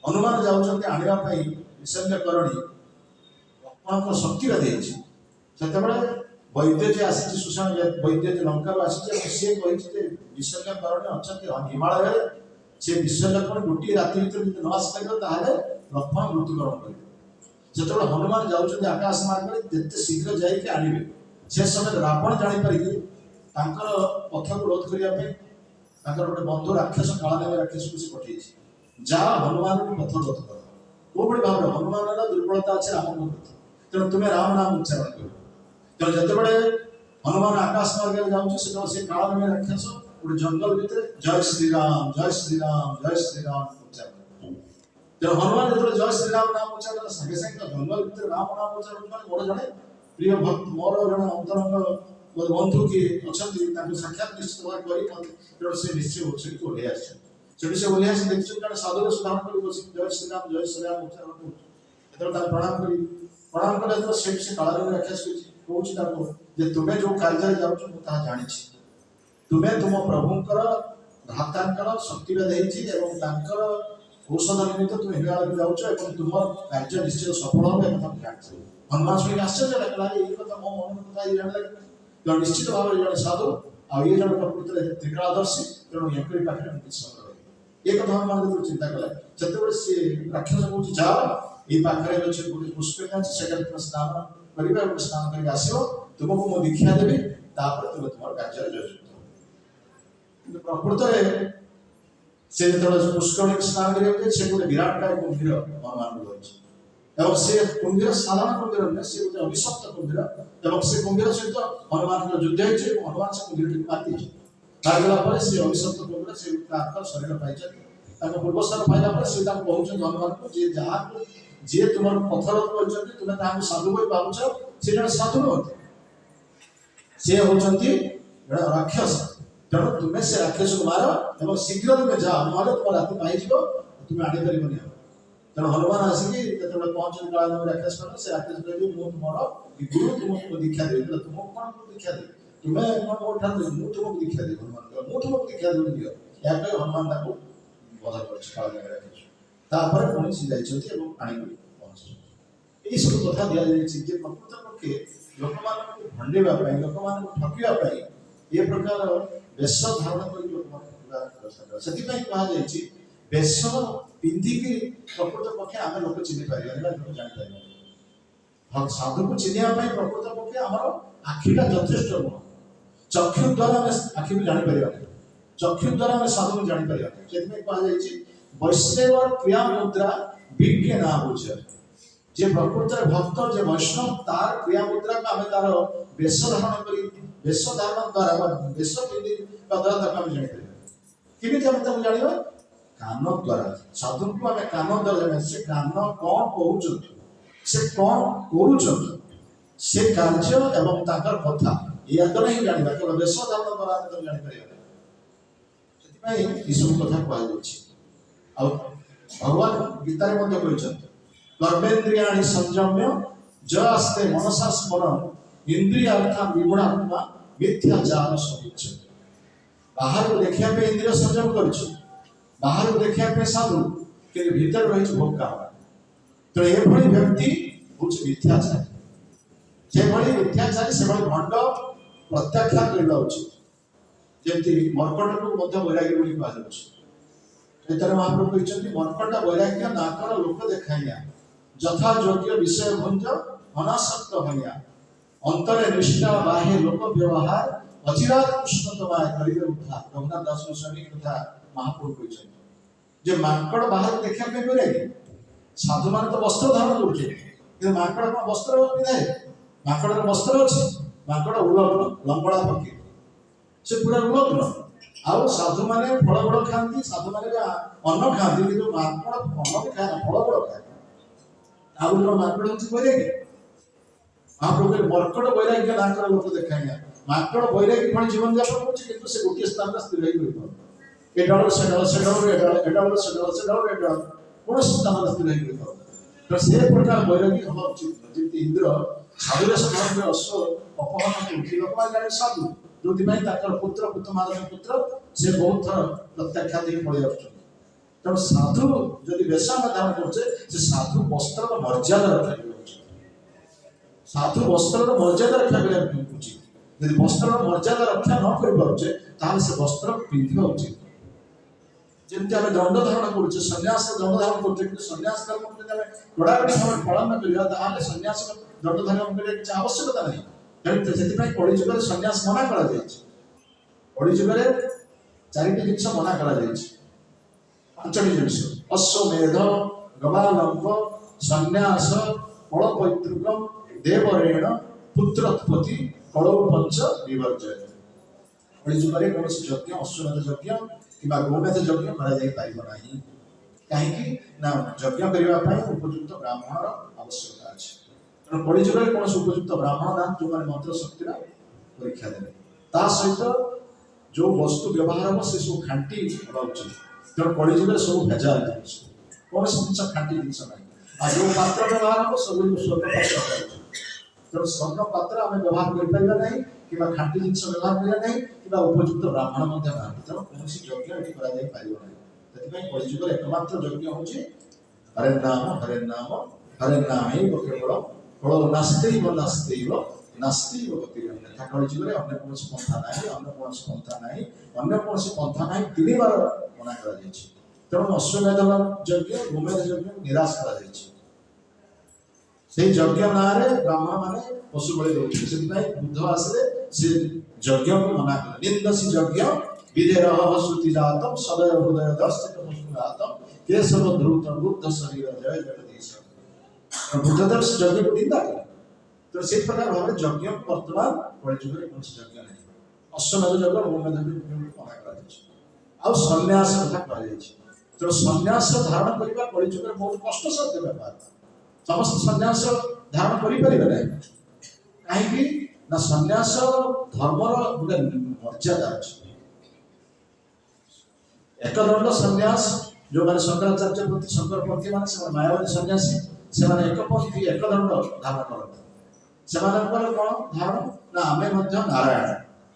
Speaker 1: ହନୁମାନ ଯାଉଛନ୍ତି ଆଣିବା ପାଇଁ ବିଶଲ୍ୟକରଣୀ ଲକ୍ଷ୍ମଣଙ୍କ ଶକ୍ତିରେ ଦେଇଛି, ସେତେବେଳେ ବୈଦ୍ୟ ଯେ ଆସିଛି, ସୁଷମ ବୈଦ୍ୟ ଯେ ଲଙ୍କାରୁ ଆସିଛି, ସିଏ କହିଛି ଯେ ବିଶଲ୍ୟକରଣୀ ଅଛନ୍ତି ହିମାଳୟରେ, ସେ ବିଶଲ୍ୟକରଣୀ ଗୋଟିଏ ରାତି ଭିତରେ ଯଦି ନ ଆସିପାରିବ ତାହେଲେ ଲକ୍ଷ୍ମଣ ମୃତ୍ୟୁବରଣ କରିବେ। ଯେତେବେଳେ ହନୁମାନ ଯାଉଛନ୍ତି ଆକାଶ ମାର୍ଗରେ ଯେତେ ଶୀଘ୍ର ଯାଇକି ଆଣିବେ, ସେ ସମୟରେ ରାବଣ ଜାଣିପାରିକି ତାଙ୍କର ପଥକୁ ରୋଧ କରିବା ପାଇଁ ତାଙ୍କର ଗୋଟେ ବନ୍ଧୁ ରାକ୍ଷସ କାଳନେମୀ ରାକ୍ଷସକୁ ସେ ପଠେଇଛି, ଯାହା ହନୁମାନଙ୍କୁ ପଥ ରୋଧ କର। କୋଉଭଳି ଭାବରେ ହନୁମାନର ଦୁର୍ବଳତା ଅଛି ରାମଙ୍କ ପ୍ରତି, ତେଣୁ ତୁମେ ରାମ ନାମ ଉଚ୍ଚାରଣ କର। ତେଣୁ ଯେତେବେଳେ ହନୁମାନ ଆକାଶ ମାର୍ଗରେ ଯାଉଛି, ସେତେବେଳେ ସେ କାଳନେମୀ ରାକ୍ଷସ ଗୋଟେ ଜଙ୍ଗଲ ଭିତରେ ଜୟ ଶ୍ରୀରାମ ଜୟ ଶ୍ରୀରାମ ଜୟ ଶ୍ରୀରାମ ଉଚ୍ଚାରଣ। ତେଣୁ ହନୁମାନ ଯେତେବେଳେ ଜୟ ଶ୍ରୀରାମ ନାମ ଉଚ୍ଚାରଣ ସାଙ୍ଗେ ସାଙ୍ଗେ ଜଙ୍ଗଲ ଭିତରେ ରାମ ନାମ ଉଚ୍ଚାରଣ ମାନେ ମୋର ଜଣେ ପ୍ରିୟ ଭକ୍ତ, ମୋର ଜଣେ ଅନ୍ତରଙ୍ଗ ବନ୍ଧୁ କିଏ ଅଛନ୍ତି, ତାଙ୍କୁ ସାକ୍ଷାତ ନିଶ୍ଚିତ ଭାବରେ କରିପାରନ୍ତି। ତେଣୁ ସେ ନିଶ୍ଚୟ ସେଠିକୁ ଓହ୍ଲେଇ ଆସିଛନ୍ତି। ସେଠି ସେ ଓହ୍ଲେଇ ଆସି ଦେଖିଛନ୍ତି ଜଣେ ସାଧୁର ସୁଧାରଣ କରି ବସି ଜୟ ଶ୍ରୀରାମ ଉଚ୍ଚାରଣ କରୁଛି। ଯେତେବେଳେ ତାକୁ ପ୍ରଣାମ କଲେ ଯେତେବେଳେ ସେଠି ସେ କାଳନେମୀ ରାକ୍ଷସ କହୁଛି ତାକୁ ଯେ ତୁମେ ଯୋଉ କାର୍ଯ୍ୟରେ ଯାଉଛ ମୁଁ ତାହା ଜାଣିଛି। ତୁମେ ତୁମ ପ୍ରଭୁଙ୍କର ଭ୍ରାତାଙ୍କର ଶକ୍ତିବେଦ ହେଇଛି ଏବଂ ତାଙ୍କର ଔଷଧ ନିମିତ୍ତ ତୁମେ ହିମାଳୟକୁ ଯାଉଛ ଏବଂ ତୁମର କାର୍ଯ୍ୟ ନିଶ୍ଚୟ ସଫଳ ହେବ ଏ କଥା ମୁଁ ଜାଣିଛି। ହନୁମାନ ଶୁଣିକି ଆଶ୍ଚର୍ଯ୍ୟ ଲାଗିଲା, ଏଇ କଥା ମୋ ମନକୁ କଥା ଇଏ ଜାଣିଲା। ତେଣୁ ନିଶ୍ଚିତ ଭାବରେ ଜଣେ ସାଧୁ ଆଉ ଇଏ ଜଣେ ପ୍ରକୃତିରେ ତ୍ରିକାଳଦର୍ଶୀ, ତେଣୁ ୟାଙ୍କରି ପାଖରେ ମୁଁ କିଛି ସମୟ ରହିବି। ଏ କଥା ହନୁମାନ ଯେତେବେଳେ ଚିନ୍ତା କଲେ, ସେତେବେଳେ ସେ ରାକ୍ଷସ କହୁଛି ଯାଅ ଏଇ ପାଖରେ ଅଛି ଗୋଟେ ପୁଷ୍କରିଣୀ ଅଛି, ସେଠାରେ ତୁମେ ସ୍ନାନ କରିବେ ଏବଂ ସ୍ନାନ କରିକି ଆସିବ, ତୁମକୁ ମୁଁ ଦୀକ୍ଷା ଦେବି, ତାପରେ ତୁମେ ତୁମର କାର୍ଯ୍ୟରେ ଜୟଯୁକ୍ତ ହେବ। କିନ୍ତୁ ପ୍ରକୃତରେ ସେ ଯେତେବେଳେ ପୁଷ୍କରିଣୀ ସ୍ନାନ କରିବାକୁ ଯାଏ, ସେ ଗୋଟେ ବିରାଟକାୟ କୁମ୍ଭୀର ହନୁମାନଙ୍କୁ ଧରିଛି ଏବଂ ସେ କୁମ୍ଭୀର ସାଧାରଣ କୁମ୍ଭୀର ନୁହେଁ, ସେ ଗୋଟେ ଅଭିଶପ୍ତ କୁମ୍ଭୀର ଏବଂ ସେ କୁମ୍ଭୀର ସହିତ ହନୁମାନଙ୍କର ଯୁଦ୍ଧ ହେଇଛି ଏବଂ ହନୁମାନ ସେ କୁମ୍ଭୀରଟିକୁ ମାରିଦେଇଛି। ମାରିଦେଲା ପରେ ସେ ଅଭିଶପ୍ତ କୁମ୍ଭୀର ସେ ତାଙ୍କ ଶରୀର ପାଇଛନ୍ତି। ତାଙ୍କ ପୂର୍ବସ୍ଥାନ ପାଇଲା ପରେ ସେ ତାଙ୍କୁ କହୁଛନ୍ତି ହନୁମାନଙ୍କୁ ଯେ ଯାହାକୁ ଯିଏ ତୁମର ପଥରୋଧ କରିଛନ୍ତି ତୁମେ ତାହାକୁ ସାଧୁ ବୋଲି ଭାବୁଛ, ସେ ଜଣେ ସାଧୁ ନୁହନ୍ତି, ସେ ହଉଛନ୍ତି ଜଣେ ରାକ୍ଷସ। ତେଣୁ ତୁମେ ସେ ରାକ୍ଷସକୁ ମାର ଏବଂ ଶୀଘ୍ର ତୁମେ ଯାଅ, ନହେଲେ ତୁମ ରାତି ପାଇଯିବ, ତୁମେ ଆଣିପାରିବନି। ତେଣୁ ହନୁମାନ ଆସିକି ଯେତେବେଳେ ପହଞ୍ଚନ୍ତି କାଳନେମୀ ରାକ୍ଷସ ପାଖରେ, ସେ ରାକ୍ଷସ କହିଲେ ମୁଁ ତୁମର ଗୁରୁ, ତୁମକୁ ଦୀକ୍ଷା ଦେବି। ତୁମକୁ କଣ ଦୀକ୍ଷା ଦେବି? ତୁମେ କଣ ମୋ ଠାରୁ ମୁଁ ତୁମକୁ ଦୀକ୍ଷା ଦେବି। ହନୁମାନ କହିଲେ ମୁଁ ତୁମକୁ ଦୀକ୍ଷା ଦେବି ଦିଅ। ଏହା କହି ହନୁମାନ ତାଙ୍କୁ ବଧ କରିଛି କାଳନେମୀ ରାକ୍ଷସ। ତାପରେ ପୁଣି ସେ ଯାଇଛନ୍ତି ଏବଂ ଆଣିକି ପହଞ୍ଚିଛନ୍ତି। ଏଇସବୁ କଥା ଦିଆଯାଇଛି ଯେ ପ୍ରକୃତ ପକ୍ଷେ ଲୋକମାନଙ୍କୁ ଭଣ୍ଡେଇବା ପାଇଁ, ଲୋକମାନଙ୍କୁ ଠକିବା ପାଇଁ ଏ ପ୍ରକାର ବେଶ ଧାରଣ କରି ଲୋକମାନଙ୍କୁ ଠକିବା। ସେଥିପାଇଁ କୁହାଯାଇଛି ବେଶ ପିନ୍ଧିକି ପ୍ରକୃତ ପକ୍ଷେ ଆମେ ଲୋକ ଚିହ୍ନି ପାରିବାନି ବା ଲୋକ ଜାଣିପାରିବାନି। ସାଧୁକୁ ଚିହ୍ନିବା ପାଇଁ ପ୍ରକୃତ ପକ୍ଷେ ଆମର ଆଖିଟା ଯଥେଷ୍ଟ ନୁହଁ। ଚକ୍ଷୁ ଦ୍ୱାରା ଆମେ ଆଖିକୁ ଜାଣିପାରିବାନି, ଚକ୍ଷୁ ଦ୍ୱାରା ଆମେ ସାଧୁକୁ ଜାଣିପାରିବାନି। ସେଥିପାଇଁ କୁହାଯାଇଛି ବୈଷ୍ଣବ କ୍ରିୟା ମୁଦ୍ରା ବିଜ୍ଞ ନା ବୁଝ। ଯେ ପ୍ରକୃତରେ ଭକ୍ତ, ଯେ ବୈଷ୍ଣବ, ତାର କ୍ରିୟା ମୁଦ୍ରାକୁ ଆମେ ତାର ବେଶ ଧାରଣ କରି, ବେଶ ଧାରଣ ଦ୍ୱାରା ବା ବେଶ ପିନ୍ଧିବା ଦ୍ୱାରା ତାକୁ ଆମେ ଜାଣିପାରିବା। କେମିତି ଆମେ ତାକୁ ଜାଣିବା? କାନ ଦ୍ୱାରା। ସାଧୁଙ୍କୁ ଆମେ କାନ ଦ୍ୱାରା ଜାଣିବା। ସେ କାନ କଣ କହୁଛନ୍ତି, ସେ କଣ କରୁଛନ୍ତି, ସେ କାର୍ଯ୍ୟ ଏବଂ ତାଙ୍କର କଥା ଏହା ଦ୍ୱାରା ହିଁ ଜାଣିବା। କେବଳ ବେଶ ଧାରଣ ଦ୍ୱାରା ଆମେ ତାକୁ ଜାଣିପାରିବା। ସେଥିପାଇଁ ଏସବୁ କଥା କୁହାଯାଉଛି। ଆଉ ଭଗବାନ ଗୀତାରେ ମଧ୍ୟ କହିଛନ୍ତି କର୍ମେନ୍ଦ୍ରିୟାଣି ସଂଯମ୍ୟ ଜୟାସ୍ତେ ମନସା ସ୍ମରଣ ଇନ୍ଦ୍ରିୟାର୍ଥା ବିଗୁଣାତ୍ମା ମିଥ୍ୟାଚାର ସବିଚ୍ଛେଦ। ବାହାରକୁ ଦେଖିବା ପାଇଁ ଇନ୍ଦ୍ରିୟ ସଂଯମ କରିଛୁ, ବାହାରକୁ ଦେଖିବା ପାଇଁ ସାଧୁ, କିନ୍ତୁ ଭିତରେ ରହିଛି ଭୋଗ କାମନା। ତେଣୁ ଏଭଳି ବ୍ୟକ୍ତି ହଉଛି ମିଥ୍ୟାଚାରୀ। ସେଭଳି ମିଥ୍ୟାଚାରୀ, ସେଭଳି ଭଣ୍ଡ ପ୍ରତ୍ୟାଖ୍ୟାନ କରିବା ଉଚିତ। ଯେମିତି ମର୍କଟକୁ ମଧ୍ୟ ବୈରାଗ୍ୟ ବୋଲି କୁହାଯାଉଛି। ଚୈତନ୍ୟ ମହାପ୍ରଭୁ କହିଛନ୍ତି ମର୍କଟ ବୈରାଗ୍ୟ ନାକର ଲୋକ ଦେଖାଇଆ, ଯଥା ଯୋଗ୍ୟ ବିଷୟ ଭୁଞ୍ଜ ଅନାସକ୍ତ ହଇଆ, ଅନ୍ତରେ ନିଷ୍ଠା ବାହ୍ୟ ଲୋକ ବ୍ୟବହାର ଅଚିରାତ କୃଷ୍ଣ ତମାୟ କରିବେ ଉଦ୍ଧାର। ରଘୁନାଥ ଦାସ ଗୋସ୍ୱାମୀ କଥା ମହାପ୍ରଭୁ କହିଛନ୍ତି। जे माकड़ बाहर देखा बैरागी साधु मान तो वस्त्र धारण कर माकड़ कौन वस्त्र पिधाए माकड़ वस्त्र अच्छे माकड़ उलग्न लंबड़ा पक्षी से पूरा उलग्न आउ साधु माने फल बड़ खाती साधु माने अन्न खाती कि माकड़ अन्न भी खाए फल बड़ खाए आउ माकड़ हूँ बैरागी महाप्रभु मर्कट बैराग्य नाकर लोक देखाएंगे माकड़ बैरागी भली जीवन यापन करছে কিন্তু সে গোটিয়ে স্থানে স্থির হয়ে রইব এডাল সেডাল সেডাল এডাল এডাল সেডাল সেডাল এডাল কোন স্থানে স্থির হয়ে রইব তো সে প্রকার বৈরাগী হওয়া উচিত যেমন ইন্দ্র সাধুরেশ ধর্মে অশ্ব অপহরণ করছে লোকমান জানে সাধু ଯୋଉଥିପାଇଁ ତାଙ୍କର ପୁତ୍ର ପୁତ୍ରମାନଙ୍କ ପୁତ୍ର ସେ ବହୁତ ଥର ପ୍ରତ୍ୟାଖ୍ୟାତ ହେଇ ପଳେଇ ଆସୁଛନ୍ତି ତେଣୁ ସାଧୁ ଯଦି ବେଶ ଆମେ ଧାରଣ କରୁଛେ ସେ ସାଧୁ ବସ୍ତ୍ରର ମର୍ଯ୍ୟାଦା ରକ୍ଷା କରିବା ଉଚିତ साधु वस्त्र मर्यादा रक्षा करने उचित यदि वस्त्र मर्यादा रक्षा न करें ताहले से वस्त्र पिंधा उचित जमी आम दंड धारण करुचे सन्यास दंड धारण करुचे कि सन्यास धर्म कड़ाकड़ी भाव पालन करवा सन्यास दंड धारण करने की आवश्यकता नहीं से कलिजुग सन्यास मना कलिजुग चारिटी जिन मना पांचटी जिन अश्वमेध गवालंब सन्यास फलपैतृकम देवरेण पुत्रोत्पत्ति कलौ पंच विवर्जय कलिजुगे कौन यज्ञ अश्वमेध यज्ञ कि गोमेध यज्ञ कहीं यज्ञ करने उपयुक्त ब्राह्मणर आवश्यकता अच्छे तेणु कलिजुगे कौन उपयुक्त ब्राह्मण ना जो मैंने मंत्र शक्तिर परीक्षा देते ता सहित जो वस्तु व्यवहार हम से सब खांटी होगा उचित तेणु कलिजुगे सब भेजाल जिस कौन जिन खांटी जिन ना आ जो पात्र व्यवहार हम सब स्वर्ण पात्र तेणु स्वर्ण पात्र आम व्यवहार करें ना कि खांटी जिन व्यवहार करें ना कि उपयुक्त ब्राह्मण ना तेणु कौन यज्ञ ये कलिजुग एकमात्र यज्ञ हूँ हरे नाम केवल फल नास्तेव नास्तेव नास्तेव गति यथा कलिजुग अन्य कौन पंथा ना अन्य कौन पंथा ना अन्य कौन पंथा ना 3 बार मना कर तेणु अश्वमेध यज्ञ गोमेध यज्ञ निराश कर यज्ञ ना ब्राह्मण माने पशु बलि दौर से बुद्ध आसले से यज्ञ को मना कर निंदसी यज्ञ विदेरह श्रुति जातम सदैव हृदय दर्शित पुष्पातम केशव ध्रुत बुद्ध शरीर जय जगदीश बुद्धदर्श यज्ञ को निंदा करे तो से प्रकार भाव यज्ञ वर्तमान कलिजुग कौन यज्ञ नहीं अश्वमेध यज्ञ गोमेध यज्ञ मना कर आ सन्यास कथा कह तो सन्यास धारण करने कलिजुग बहुत कष्ट साध्य व्यापार समस्त सन्यास धारण करें कहीं ना सन्यास धर्मर गोटे मर्यादा अच्छे एकदंड सन्यास जो मैंने शंकराचार्य प्रति शंकरपंथी मान मायावादी सन्यासी से एकपंथी एकदंड धारण करते कौन धारण ना आम नारायण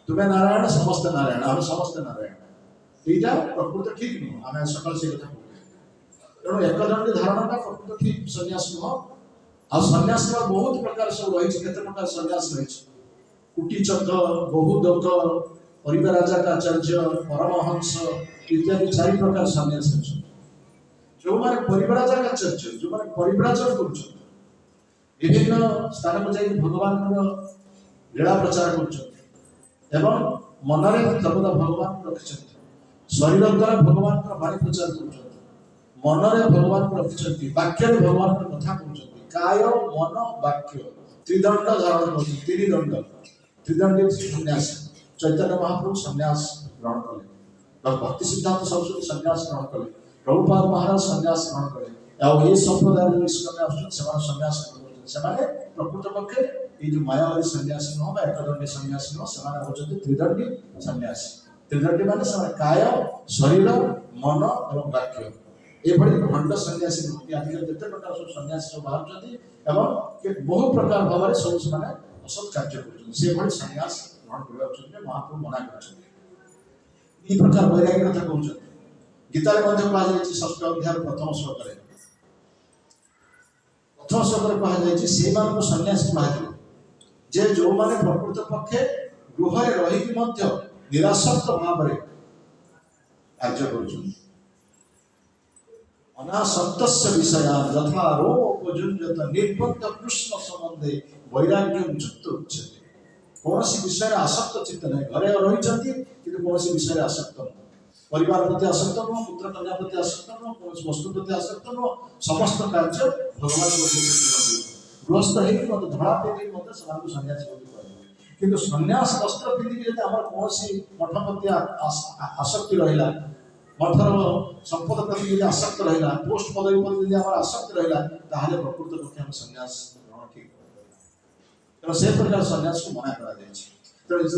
Speaker 1: तुम्हें नारायण समस्त नारायण आम समस्त नारायण यहाँ प्रकृत ठीक नुह आम सकाल से कथा तेणु एकदंडी धारणा प्रकृत ठीक सन्यास नुह आ सन्यास बहुत प्रकार सब रही केते प्रकार सन्यास रही कुटीचक बहुदक परिवराजकाचार्य परमहंस इत्यादि 4 प्रकार सन्यास जो माने परिवराजकाचार्य जो माने परिव्राजन कर विभिन्न स्थान को जाई भगवान लीला प्रचार कर मनरे सर्वदा भगवान रखिंट शरीर द्वारा भगवान वाणी प्रचार कर मनरे भगवान रखिंट वाक्य भगवान कथा कहते काय मन वाक्य त्रिदंड धारण कर 3 दंड त्रिदंडी सन्यास चैतन्य महाप्रभु सन्यास ग्रहण कले भक्ति सिद्धांत सरस्वती सन्यास ग्रहण कले प्रभुपाद महाराज सन्यास ग्रहण कले ये संप्रदाय सन्यास प्रकृत पक्षे ये जो मायावादी सन्यासी नुह एकदंडी सन्यासी नुह से त्रिदंडी सन्यासी त्रिदंडी माने काय शरीर मन और वाक्य ये भंड सन्यासी आजिकल जिते प्रकार सब सन्यासी सब बाहर बहुत प्रकार भाव में सब से असत कार्य कर सन्यास ग्रहण करवा महाप्रभु मना कर प्रकार वैराग्य कथा कहते गीतार कहुई 6ठ अध्याय प्रथम श्लोक कहुई से सन्यासी कहुए जो मैंने प्रकृत पक्षे गृह रही निरासक्त भाव में कार्य कर अनासक्त विषया यथा रोपजुंजत निर्बंध कृष्ण संबंधे वैराग्य युक्त उच्यते कौन विषय आसक्त चित्त नहीं घरे रही कौन विषय आसक्त नहीं परिवार प्रति आसक्त नुह, पुत्र कन्या प्रति आसक्त नुह, कौन वस्तु प्रति आसक्त नुह, समस्त कार्य भगवान गृहस्थ होगी मत धड़ा पिंधि मत से सन्यासी किंतु सन्यास वस्त्र पिंधिक जब आम कौन मठ प्रति आसक्ति रहा मठर संपद प्रति यदि आसक्त रहा पोस्ट पदवी प्रति यदि आसक्त रहा प्रकृत पक्षे आम सन्यास ग्रहण ठीक तेणु से प्रकार सन्यास को मना कर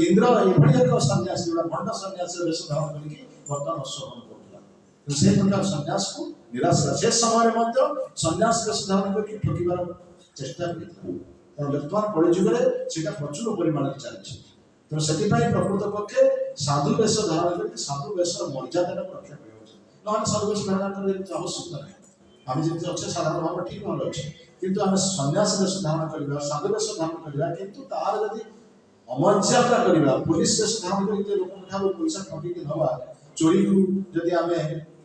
Speaker 1: इंद्र ये एक सन्यास जो भंड सन्यास वेश धारण करके बर्तमान अश्वरण करूला से प्रकार सन्यास को निराश से समय सन्यास वेश धारण करके ठकिबार चेष्टा कर वर्तमान कलिजुगे से प्रचुर परिमाण चलती तेणु से प्रकृत पक्षे साधु वेश धारण करके साधु वेश मर्यादा रक्षा कर ना साधु वेश धारण करने आवश्यकता नहीं आम जमी अच्छे साधारण भाव ठीक भल अच्छे किंतु आम सन्यास वेश धारण करवा साधु वेश धारण करवा किंतु तार जदि अमर्यादा करवा पुलिस वेश धारण करके लोक पैसा ठगिक नवा चोरी को जदि आम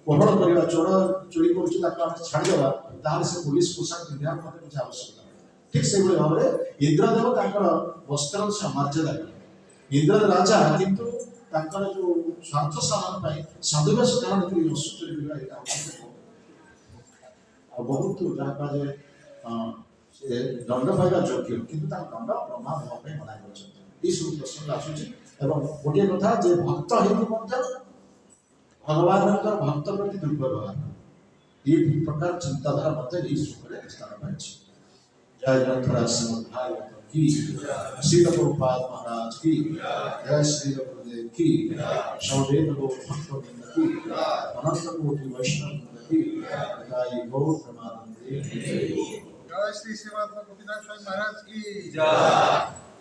Speaker 1: कोहल करवा चोर चोरी कर छाड़देवा ताल से पुलिस पोशाक पिंधा किसी आवश्यकता ठीक से भाव में इंद्रदेव वस्त्र से मर्यादा इंद्र राजा किंतु जो स्वार्थ साधन साधुवेश धारण कर बहुत जहाँ कहे दंड पाइबा योग्य किंतु दंड ब्रह्मा देवाई मना कर सब प्रसंग आसूँ गोटे कथा जे भक्त भगवान भक्त प्रति दुर्व्यवहार ये प्रकार चिंताधारा ये स्थान पाई जय ग्रंथराज श्रीमद् भागवत की श्रील प्रभुपाद महाराज की जय श्री गुरुदेव की सौदेव लोक भक्तवृंद की अनंत कोटि वैष्णव की जय गौर प्रमानंदे
Speaker 3: जय श्री सेवात्मक गोपीनाथ स्वामी महाराज की जय।